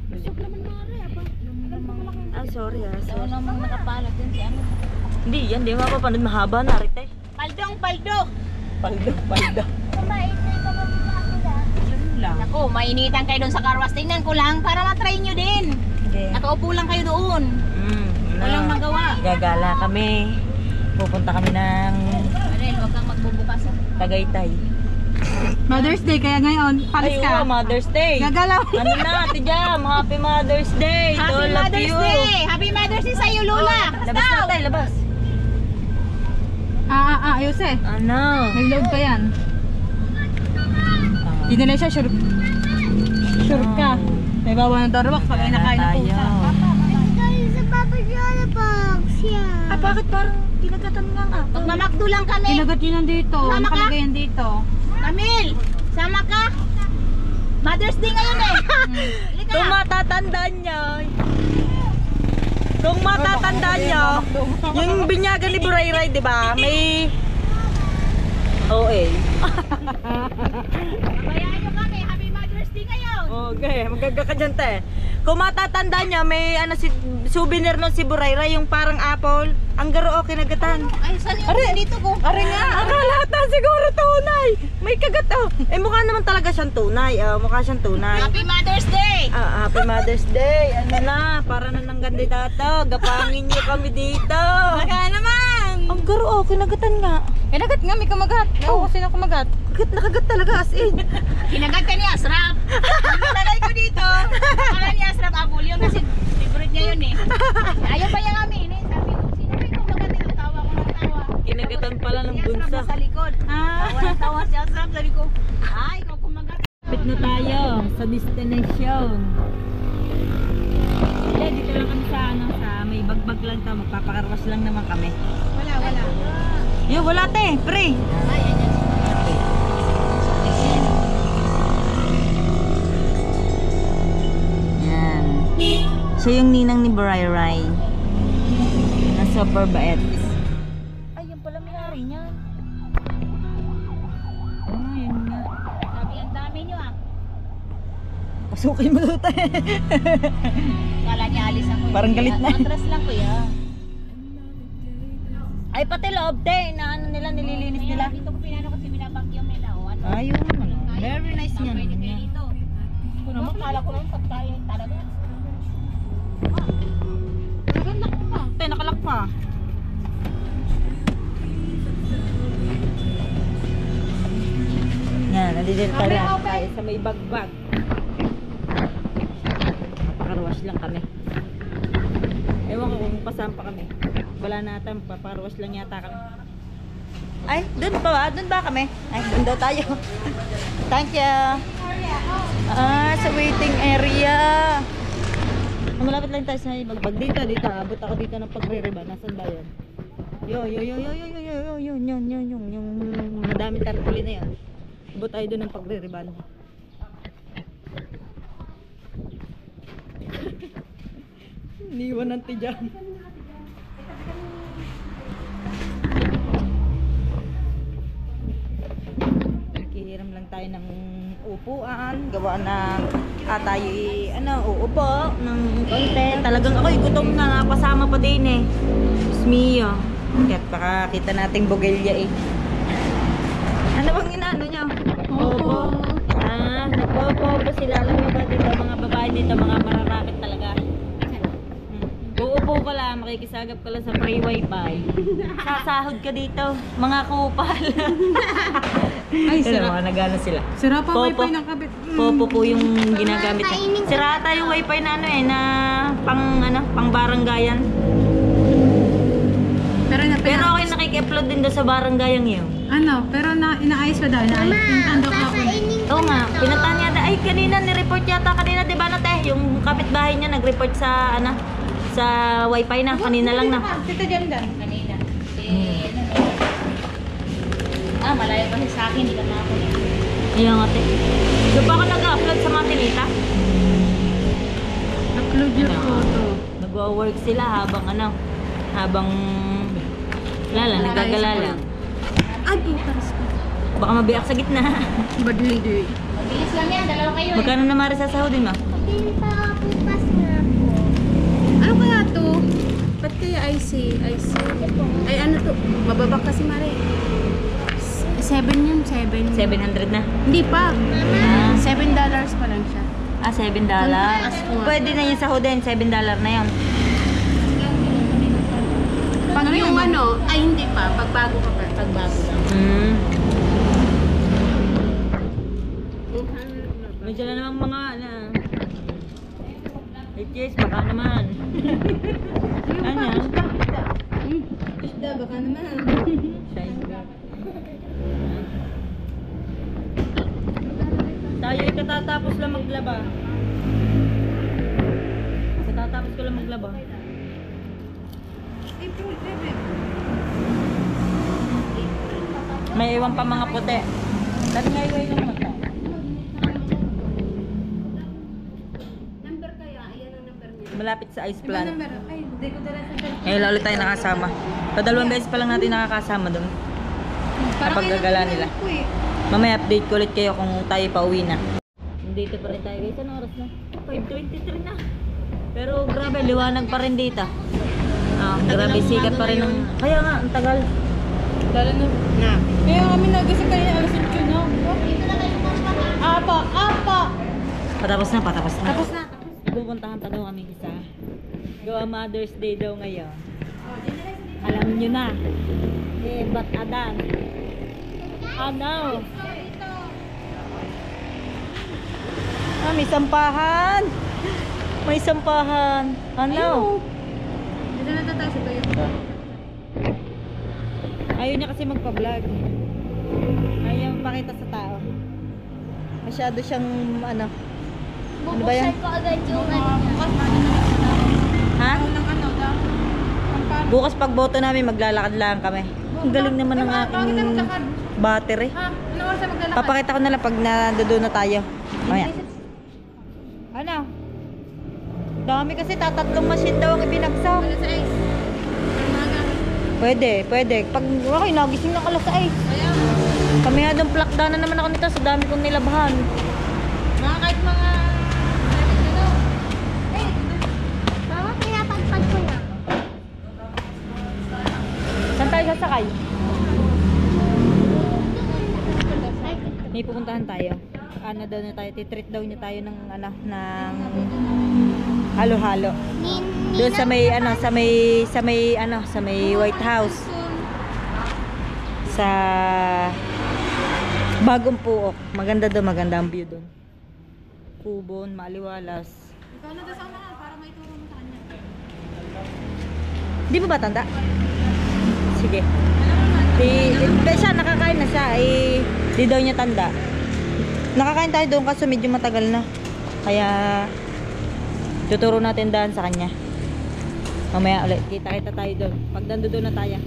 Gusto naman mare. Ay, sorry ah. Ito namang nakapalat din si ano. Hindi yan. Hindi mapapanood. Mahaba na rin eh. Paldong, paldo. Palda. Kumait na yung kapapapila. lang. Ako, mainitan kayo doon sa karwas. Tingnan ko lang para matry nyo din. Okay. Nakaupo lang kayo doon. Walang magawa. Gagala kami. Pupunta kami ng Arel, huwag kang magbubukas. Tagaytay. Mother's Day, kaya ngayon, palis Ay, ka. oo, Mother's Day. Gagalaw. Ano na, Ate Jam? Happy Mother's Day to Happy all of Mother's you. Day! Happy Mother's Day sa'yo, Lola! Labas na tayo, labas. Ayos eh. Ano? May load pa yan. Hindi nila siya, sure ka. May bawa ng Starbucks pag ay nakain ng pusa. Ah, bakit parang kinagatan nga nga? Magmamakdo lang kami. Kinagat yun nandito. Sama ka? Nakalagay yan dito. Camille, sama ka? Mother's Day ngayon eh. Halika. Kung matatandaan niya, kung matatandaan niya, yung binyagan ni Burayray, di ba? May OA. Bayaan nyo kami. Happy Mother's Day ngayon. Okay, magaga ka dyan, te. Kung matatandaan niya, may ano si souvenir nun si Burayray, yung parang apple. Ang garo kinagatan. Ay, saan yung dito ko? Are nga, akala ta siguro tunay. May kagat oh. Eh mukha naman talaga siyang tunay. Mukha siyang tunay. Happy Mother's Day! Happy Mother's Day. Ano na, para na ng kandidato. Gapangin niyo kami dito. Baka naman! Ang garo kinagatan nga. Kinagat nga, may kumagat. Oo, sino kumagat? Kagat na kagat talaga as in. Kinagat ka ni Asrap. Yung nanay ko dito. Kala ni Asrap abul yun kasi favorite niya yun eh. Ayaw pa niya kami. Sabi ko, sino ba yung kumagat yung tawa ko ng tawa? Kinagatan pala ng Si Asrap bunsa. nasa likod. Tawa ng tawa si Asrap. Sabi ko, ay, ikaw kumagat. Kapit na tayo sa destination. Hindi, dito lang kami sa ano, sa may bagbag lang to. Magpapakarwas lang naman kami. Wala. Yo, wala te, pre. Ay, ayan. Yan. Siya yung ninang ni Burayray. Na super bait. Ay, yan pala may-ari niyan. Yun nga. Sabi, ang dami nyo ah. Pasukin mo doon tayo. Kala niya alis ako. Parang galit na. Atras lang kuya. Ay, pati loob te. Na ano nila, nililinis nila. Dito ko pinano kasi binabakyong nila. O, ano? Ayun, ano. Very nice niyan. Pwede dito. Naman, kala ko naman pagkain talaga. Naganda ko pa. Te, nakalak pa. Yan, nandito tayo sa may bagbag. Papakarwas lang kami. Ewan ko kung pasampa kami. Wala natin, papakarwas lang yata kami. Ay, dun pa ba? Dun ba kami? Ay, dun daw tayo. Thank you. Sa waiting area. Malapit lang tayo sa bagbag. Dito. Abot ako dito ng pagre-reba. Nasaan ba yun? Yung madami tarpuli na yun. Abot tayo doon ng pagre-reban. Iniwan ng tiyan. Nakihiram lang tayo ng upuan. Gawa na tayo uupo ng konti. Talagang ako'y gutom na, napasama pa din eh. Diyos mio. Kaya't baka kita nating bogelya eh. Ano bang inaano niya? Opo. Nagpo-opo sila. Alam niyo ba dito, mga babae dito, mga mararakit talaga. Uupo ka lang, makikisagap ka lang sa free wifi. Sasahod ka dito, mga kupal. Ay, sira. Mga nagano sila. Sira pa Popo. wifi ng kabit. Popo po yung ginagamit niya. Sira ata yung wifi na na pang baranggayan. Pero ako yung nakiki-upload din doon sa baranggayan yun. Pero inaayos ko daw. Inaayos ko ako. Oo nga, pinuntahan niya. Ay, kanina nireport yata. Kanina, di ba na te? Yung kapitbahay niya nag-report sa, sa wifi na. Kanina lang na. Tito dyan dan. Kanina. Malayo kasi sa akin. Hindi ka makakulit. Ayun nga te. So pa ako nag-upload sa mga tinita? Upload your photo. Nagwa-work sila habang nagagala lang. Ay, bukas ko. Baka mabiyak sa gitna. Badlidi. Mabilis lang yan. Dalawa kayo eh. Magkano na mara sa sahodin mo? Ano kaya to? Ba't kaya IC? Ay ano to? Mababa kasi mare. 7 yun, 7. 700 na. Hindi pa. $7 pa lang siya. $7. Pwede na yung sahodin, $7 na yun. Pag yung ay hindi pa. Pagbago ka pa. Pagbago lang. Shine. Tayo ay katatapos lang maglaba. Katatapos ko lang maglaba. May iwan pa mga puti. Dati nga iwan lang mata. Number kaya? Ayan ang number niya. Malapit sa ice plant. Ay, hindi ko dala sa cellphone. Ngayon ulit tayo nakasama. Padalawang beses pa lang natin nakakasama doon. Napaggagala nila. Mamaya update ko ulit kayo kung tayo pauwi na. Dito pa rin tayo guys. Anong oras na? 5:23 na. Pero grabe, liwanag pa rin dito. Grabe, sikat pa rin ng... Kaya nga, ang tagal. Lalo na. Kaya kami nagising kanina alas 8 na. Apa. Patapos na. Tapos na. Pupuntahan pa daw kami sa Gawa Mother's Day daw ngayon. Alam nyo na. Ba't adan? Ano? May sampahan. May sampahan. Ano? Dito na tayo sa tayo. Ayaw niya kasi magpa-vlog. Ayaw pakita sa tao. Masyado siyang ano. Ano ba yan? ko agad yung Ha? Bukas pag boto namin maglalakad lang kami. Ang galing naman ng aking battery. Ano oras na maglalakad? Papakita ko na lang pag nandoon na tayo. Mamaya. Ano? Dami kasi tatatlong machine daw ang ibinagsak. Wala sa ice. Pwede. Pag okay, nagising na kalas ay. Kaya, Kami nga doon plakda na naman ako nito sa dami kong nilabahan. mga kahit mga... Mama, pinapagpag ko na. Saan tayo sasakay? May pupuntahan tayo. Ano daw na tayo, titreat daw niya tayo ng ano, ng halo-halo. Doon sa may ano, sa may White House. Sa Bagong Puok. Maganda doon, maganda ang view doon. Kubon, maliwalas. Ikaw na daw sa unahan para may turo mo sa kanya. Di ba tanda? Sige. Siya, nakakain na siya. Di daw niya tanda. Nakakain tayo doon kaso medyo matagal na. Kaya tuturo natin daan sa kanya. Mamaya ulit. Kita tayo doon. Pag doon na tayo.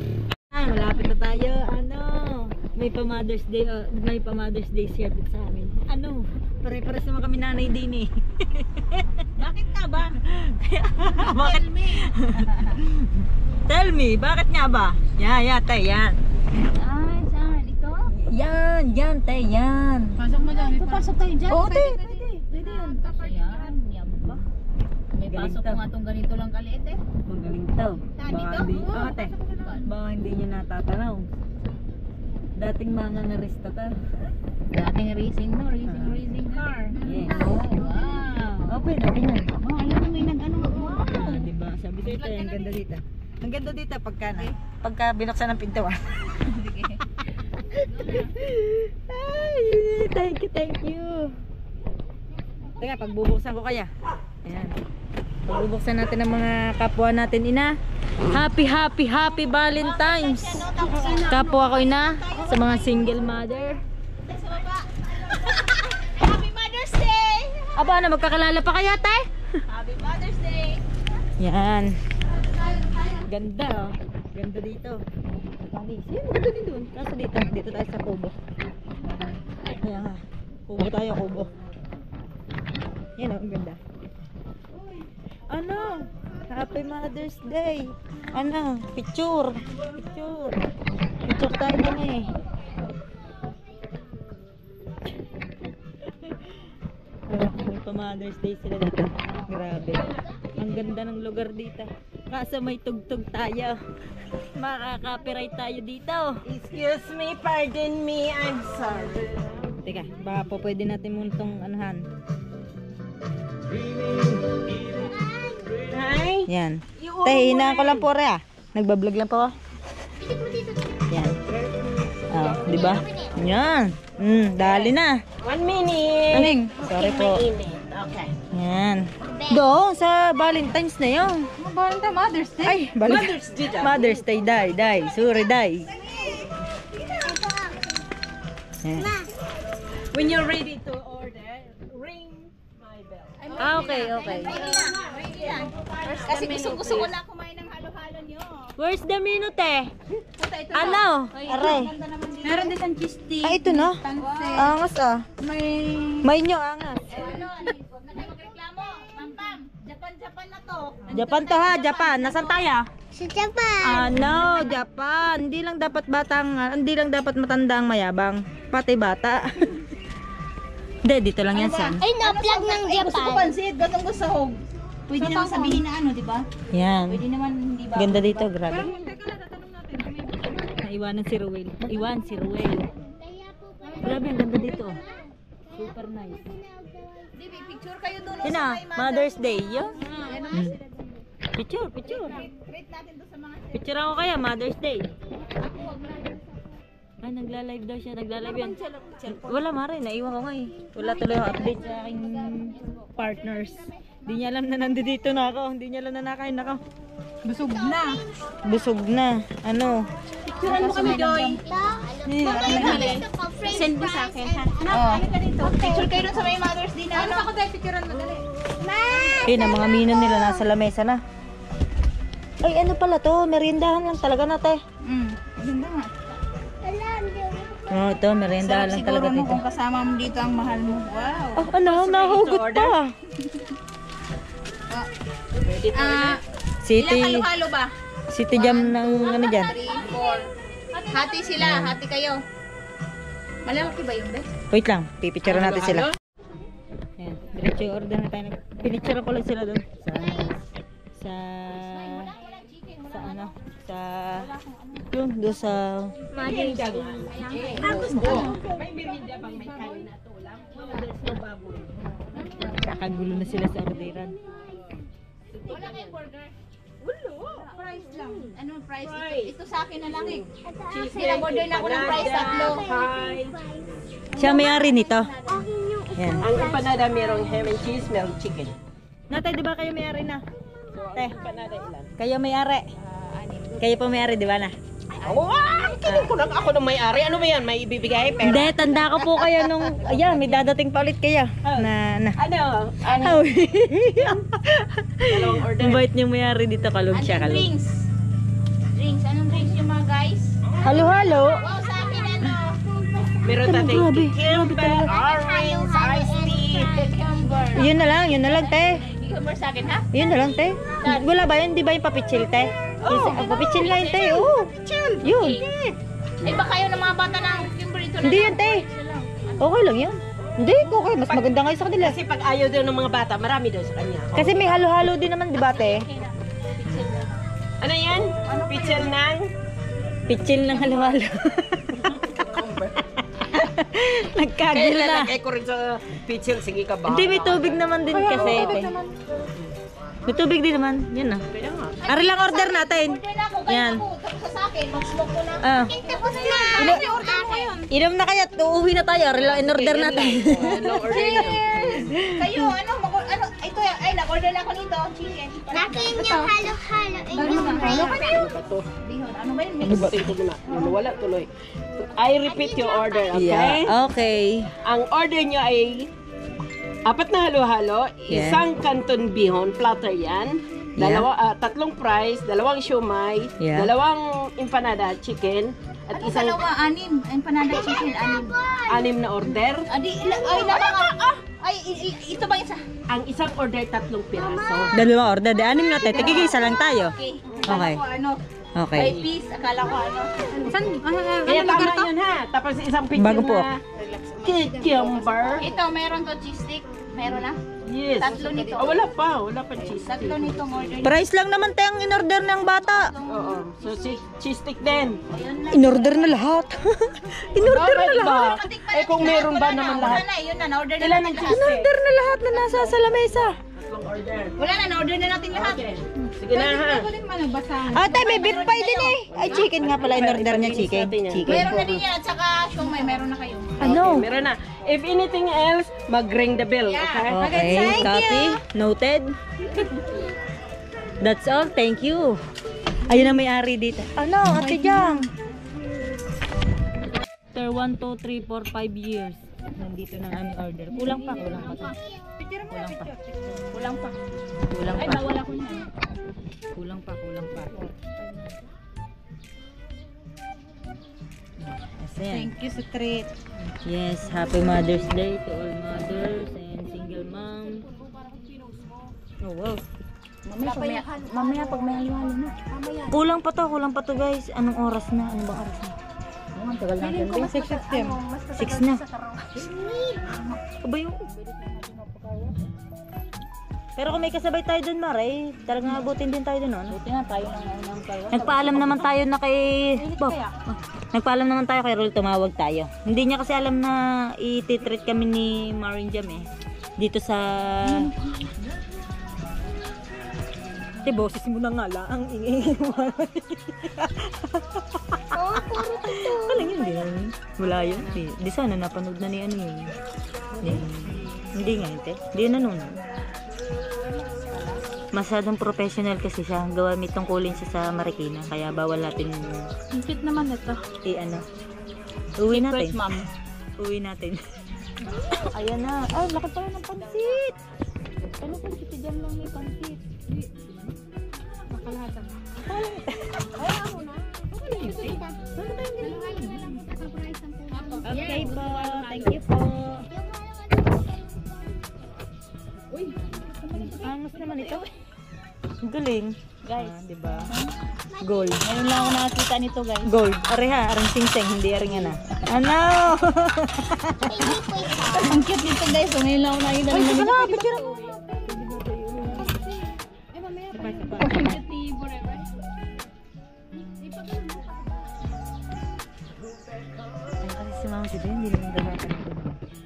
Malapit na tayo. Ano? May pa Mother's Day. May pa Mother's Day siya sa amin. Ano? Pare-pares naman kami nanay din eh. Bakit ka ba? Bakit? Tell me, bakit nga ba? Yan, tay, yan. Ay, saan? Ito? Yan, tay, yan. Pasok mo dyan. Pasok tayo dyan. Oo, tay, pwede. Pwede yan. Ayan, yan ba? May Galing pasok to. ko nga itong ganito lang kaliit eh. Magaling to. Saan Baka dito? hindi, Oo, te. Baka hindi nyo natatanaw. Dating mga narista to. Dating racing car. Yes. Oh, wow. Open yan. Oh, ayun na may nag-ano. Wow. Diba? Sabi sa'yo tayo, ang ganda dito. Ang ganda dito pagka binuksan ng pintuan. Ay, thank you. Teka, pagbubuksan ko kaya. Ayan. Pagbubuksan natin ang mga kapwa natin ina. Happy Valentine's. Kapwa ko ina sa mga single mother. Happy Mother's Day! Aba, na magkakalala pa kaya tay? Happy Mother's Day! Yan. Ganda oh. Ganda dito. Panis. Yan, ganda din doon. Kaso dito tayo sa kubo. Ayan nga. Kubo. Yan oh, ang ganda. Ano? Happy Mother's Day. Ano? Picture tayo din eh. May pa Mother's Day sila dito. Grabe. Ang ganda ng lugar dito. Kaso may tugtog tayo. Makaka-copyright tayo dito. Excuse me, pardon me, I'm sorry. Teka, baka po pwede natin muntong anuhan. Hi. Yan. Tahihinaan ko lang po rin ah. Nagbablog lang po ako. Yan. Oh, di ba? Yan. Dali na. 1 minute. Aning. Sorry po. Mainit. Okay. Yan. Be, Doon, sa Valentine's na yun. Valentine, Mother's Day. Ay, Mother's Day, day. Sorry, day. When you're ready to order, ring my bell. Okay. Kasi gusto ko na kumain ng halo-halo nyo. Where's the menu, te? Ano? Aray. Meron din ang cheese stick. Ah, ito na. Angas ah. May nyo, angas. Ano, huwag na kayo magreklamo. Pampam, Japan na to. Japan to ha, Japan. Nasaan tayo? Sa Japan. Ano, Japan. Hindi lang dapat matanda ang mayabang. Pati bata. Hindi, dito lang yan, San. Ay, na-plug ng Gusto ko Japan. pansit, gatong gusto. Pwede naman sabihin na ano, di ba? Yan. Pwede naman hindi ba? Ganda dito, grabe. Naiwanan si Ruel. Iwan si Ruel. Grabe, ang ganda dito. Super nice. Di, picture kayo doon Yun sa na, may Mother's Day. Yun. Picture. Rate natin doon sa mga Picture ako kaya, Mother's Day. Ay, nagla-live daw siya. Nagla-live yan. Wala mare, naiwan ko nga eh. Wala tuloy yung update sa aking partners. Hindi niya alam na nandito na ako. Hindi niya alam na nakain ako. Busog na. Ano? picturean mo kami, Joy. Send mo sa akin, ha? Picture kayo doon sa may Mother's Day na ano. Ako tayo picturean mo, dali. Yun, ang mga mino nila nasa lamesa na. Ay, ano pala to? Meriendahan lang talaga natin. Ganda nga. Oh, ito, meriendahan lang talaga Siguro mo dito. kung kasama mo dito ang mahal mo. Wow. Oh, ano? Nahugot pa. City, Ilang halo-halo ba? city jam ng ano dyan. 3, 4. Hati sila, hati kayo. Malalaki ba yun, Beth? Wait lang, pipicture natin sila. Ayan, diretso yung order na tayo. Pinicture ko lang sila doon. Sa ano? Doon sa... May merinda bang may kanin na tulang? There's no baboy. Kakagulo na sila sa orderan. Wala kayong burger? Price lang. Ano price? Ito sa akin na lang eh. Pinag-order na ako ng price 3. Siya may-ari nito. Ayan. Ang empanada merong ham and cheese, merong chicken. Natay, di ba kayo may-ari na? Te, Empanada ilan? kayo may-ari. Kayo pa may-ari, di ba na? Kinig ko lang ako ng may-ari. Ano ba yan? May ibibigay? Pero Hindi, tanda ko po kayo nung... Ayan, may dadating pa ulit kayo. Na. ano? Dalawang order. Invite niyo may-ari dito, kalog siya, kalog. Drinks. Drinks. Anong drinks yung mga guys? Halo-halo. Wow, sa akin ano? Meron Grabe, natin grabe cucumber, orange, iced tea. Cucumber. Yun na lang, te. Cucumber sa akin, ha? Yun na lang, te. Wala ba yun? Di ba yung papichil, te? Papichil na yun, te. Oo. Yun. Ay, baka yun ng mga bata ng cucumber ito na. Hindi yun, te. Okay lang yun. Hindi, okay. Mas maganda nga yun sa kanila. Kasi pag ayaw daw ng mga bata, marami daw sa kanya. Kasi may halo-halo din naman, di ba, te? Ano yan? Pichel ng? Pichil ng halo-halo. Nagkagil na. Lalagay ko rin sa pichel. Sige ka ba? Hindi, may tubig naman din kasi, te. May tubig din naman. Yan na. Kaya nga. Ari lang order natin. Order na ako, guys. Yan. Ako, tapos sa akin, mag-smoke ko na. Ah. Tapos na. Order mo ngayon. Inom na kaya, uuwi na tayo. Ari lang in-order natin. Ano order niyo? Kayo, ano, ito, ay, nag-order na ako nito, chicken. Nakin yung halo-halo. Inyong favorite. Bihon, ano ba yun? Ano ba ito na? Wala tuloy. I repeat your order, okay? Yeah, okay. Ang order nyo ay 4 na halo-halo, Yeah. isang canton bihon, platter yan, tatlong fries, 2 siomay, Yeah. 2 empanada chicken, at Ano isang dalawa, 6. Empanada chicken, 6. 6 na order. Ito ba isa? Ang isang order 3 piraso. Dalawang order. Anim na tayo. Tigigisa lang tayo. Okay. Okay. Akala ko ano, Okay. 5 piece, akala ko ano. Kaya tama yun ha. Tapos isang picture Bago po. na cucumber. Ito, meron to cheese stick. Meron na? Yes. Tatlo nito. Wala pa cheese stick. 3 nitong order. Price lang naman tayo ang in-order ng bata. Oo. So cheese stick din. In-order na lahat. in-order na Bakit lahat. ba? Eh kung meron ba naman lahat? Yun na, na-order na Ilan natin ang lahat. cheese stick? In-order na lahat na nasa sa lamesa. pang order. Wala na, na-order na natin lahat. Okay. Sige na ha. Ate, may beef pie din eh. Ay, chicken nga pala. In-order niya chicken. Chicken. Meron na din yan at saka siomay, meron na kayo. Ano? Okay, meron na. If anything else, mag-ring the bell. Okay? Okay, copy. Noted. That's all. Thank you. Ayun ang may-ari dito. Ano, Ate Jang? After 1, 2, 3, 4, 5 years. Nandito na ang aming order. Kulang pa. Kulang pa. Kulang pa. Kulang pa. Kulang Ay, pa. bawal ako niyan. Kulang pa. Kulang pa. Yes, Thank you sa treat. yes, happy Mother's Day to all mothers and single mom. Oh, wow. Mamaya pag may halo-halo na. Kulang pa to guys. Anong oras na? Ano ba oras na? Ang tagal natin. 6 na. Aba yung... Pero kung may kasabay tayo dun, Mara, eh, talagang abutin din tayo dun, no? Buti nga tayo nang kayo. Nagpaalam naman tayo na kay... Nagpaalam naman tayo kay Rol, tumawag tayo. Hindi niya kasi alam na i-treat kami ni Marin Jam eh. Dito sa... boses mo na nga lang. Ang ingay mo. Alam yun din. Wala yun. Di sana napanood na ni ano yun. Hindi nga hindi. Hindi nanonood. Masyadong professional kasi siya. Gawa may tungkulin siya sa Marikina. Kaya bawal natin Ang cute naman ito. ano. Uwi natin. First mom. Uwi natin. Ayan na. Ay, laki pala ng pansit. Ano pansit? Diyan lang may pansit. Makalatan. Okay po. Thank you po. Uy. Angas naman ito. Ang galing. Guys. Diba? Gold. Ngayon lang ako nakakita nito, guys. Gold. Are ha. Arang sing-sing. Hindi aring ano. Ano? Ang cute nito, guys. So, ngayon lang ako nakakita nito. Sige na. Picture mo. Kasi si Mama si Ben, hindi naman gagawin ito.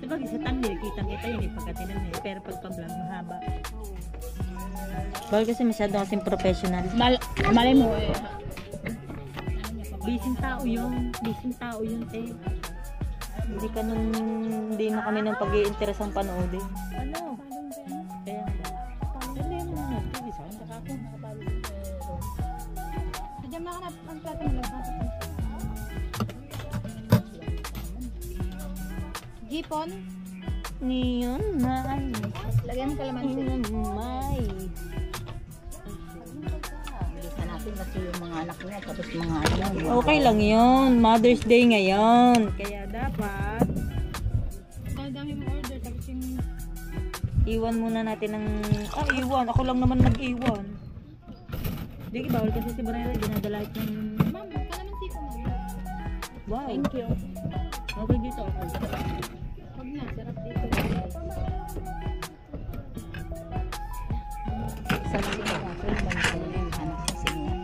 Diba, sa thumbnail, kitang-kita yun eh, pagkatinan nila. Pero pag pa-vlog, mahaba. Bawal kasi masyado kasing professional. Malay mo, eh. Bising tao yun. Bising tao yun, te. Hindi na kami ng pag-iinteresang panood eh. Ano? Kaya ba? Hindi mo na. Hindi sa akin. Saka ako nakapalo. Diyan na ka na ang plato mo lang. Jipon. Niyon na ay. Lagyan mo kalamansi. May. Bilisan natin kasi yung mga anak niya, tapos mga ano. Okay lang yun. Mother's Day ngayon. Kaya dapat Ang dami mo order, tapos yung... iwan muna natin ng... iwan. Ako lang naman nag-iwan. Hindi, bawal kasi si Barrera. Dinadala ito ng... Ma'am, kalamansi po mo. Wow. Thank you. Okay dito. Okay. Huwag na, sarap dito. Sabi ko na, friend, yung anak kasi niya.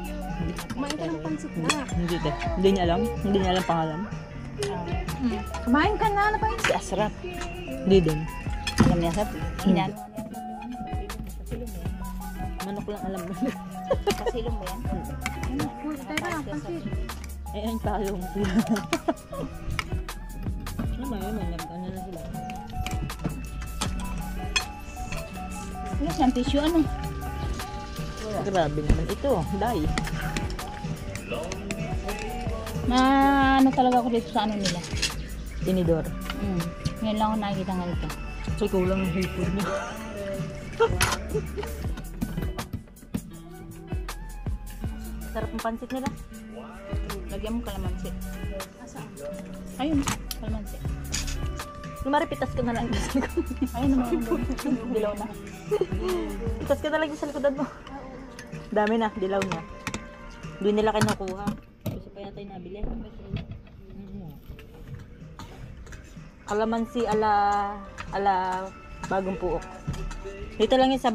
Kumain ka ng pansit na. Hindi te. Hindi niya alam. Hindi niya alam pangalan. Kumain ka na. Ano pa yun? Si Asrap. Hindi din. Alam niya, Asrap. Hinano niya. Manok lang alam mo. Kasilong mo yan. Tara, pansit. Ay, ang talong sila. Ano ba yun? Ano na sila? Wala siyang tissue, ano? Grabe naman ito. Dai. Ano talaga ako dito sa ano nila. Tinidor. Ngayon lang ako nakikita nga dito. So, kulang ang hipon niya. Sarap ang pansit nila. Lagyan mo kalamansi. Ayun, kalamansi. Lumaripitas ko na lang sa likod. Ayun naman. Dilaw na. Pitas ka na lang sa likodan mo. Dami na, dilaw na. Doon nila kinukuha. Gusto pa yata yung nabili. Kalamansi ala bagong puok. Dito lang yun sa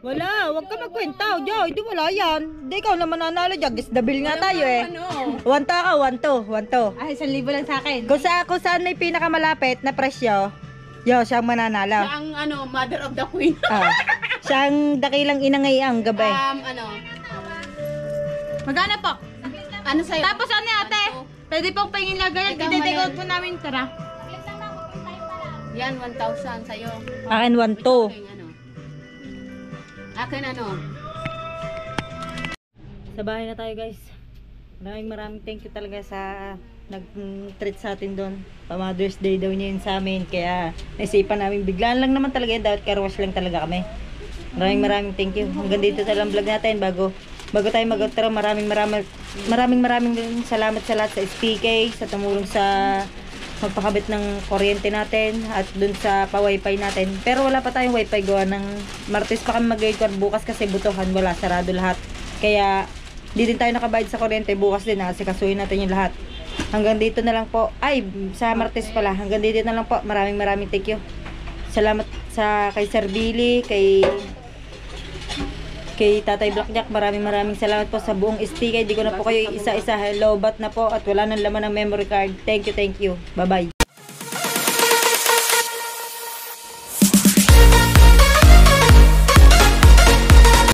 wala, wag ka magkwenta. Diyo, hindi wala yan. Hindi ikaw naman nanalo dyan. Gisdabil nga tayo eh. Ano? 1 ka, 1 to. Ay, 1,000 lang sa akin. Kung saan may pinakamalapit na presyo, Yo, siya ang mananalo. Siya ang mother of the queen. Siya ang dakilang inangay ang gabay. Magkano po? Ano sa'yo? Tapos ano ate? Pwede pong pahingin lagay. Ikaw, I-take out Manel. po namin, tara. Yan, 1,000 sa'yo. Akin 1-2. Akin Sa bahay na tayo guys. Maraming thank you talaga sa nag-treat sa atin doon. Pa-Mother's Day daw niya yun sa amin. Kaya naisipan namin. Biglaan lang naman talaga yun. Dapat carwash lang talaga kami. Maraming thank you. Hanggang dito talang vlog natin. Bago tayo mag-outro, maraming salamat sa lahat sa SPK, sa tumulong sa magpakabit ng kuryente natin at dun sa pa-wifi natin. Pero wala pa tayong wifi gawa ng Martes pa kami mag-record bukas kasi butuhan, wala, sarado lahat. Kaya di din tayo nakabayad sa kuryente bukas din, kasi kasuhin natin yung lahat. Hanggang dito na lang po. Ay, sa Martes pala. Hanggang dito na lang po. Maraming thank you. Salamat kay Sir Billy, kay Tatay Blackjack. Maraming salamat po sa buong STK. Di ko na po kayo isa-isa. Hello, bat na po at wala nang laman ng memory card. Thank you. Bye-bye.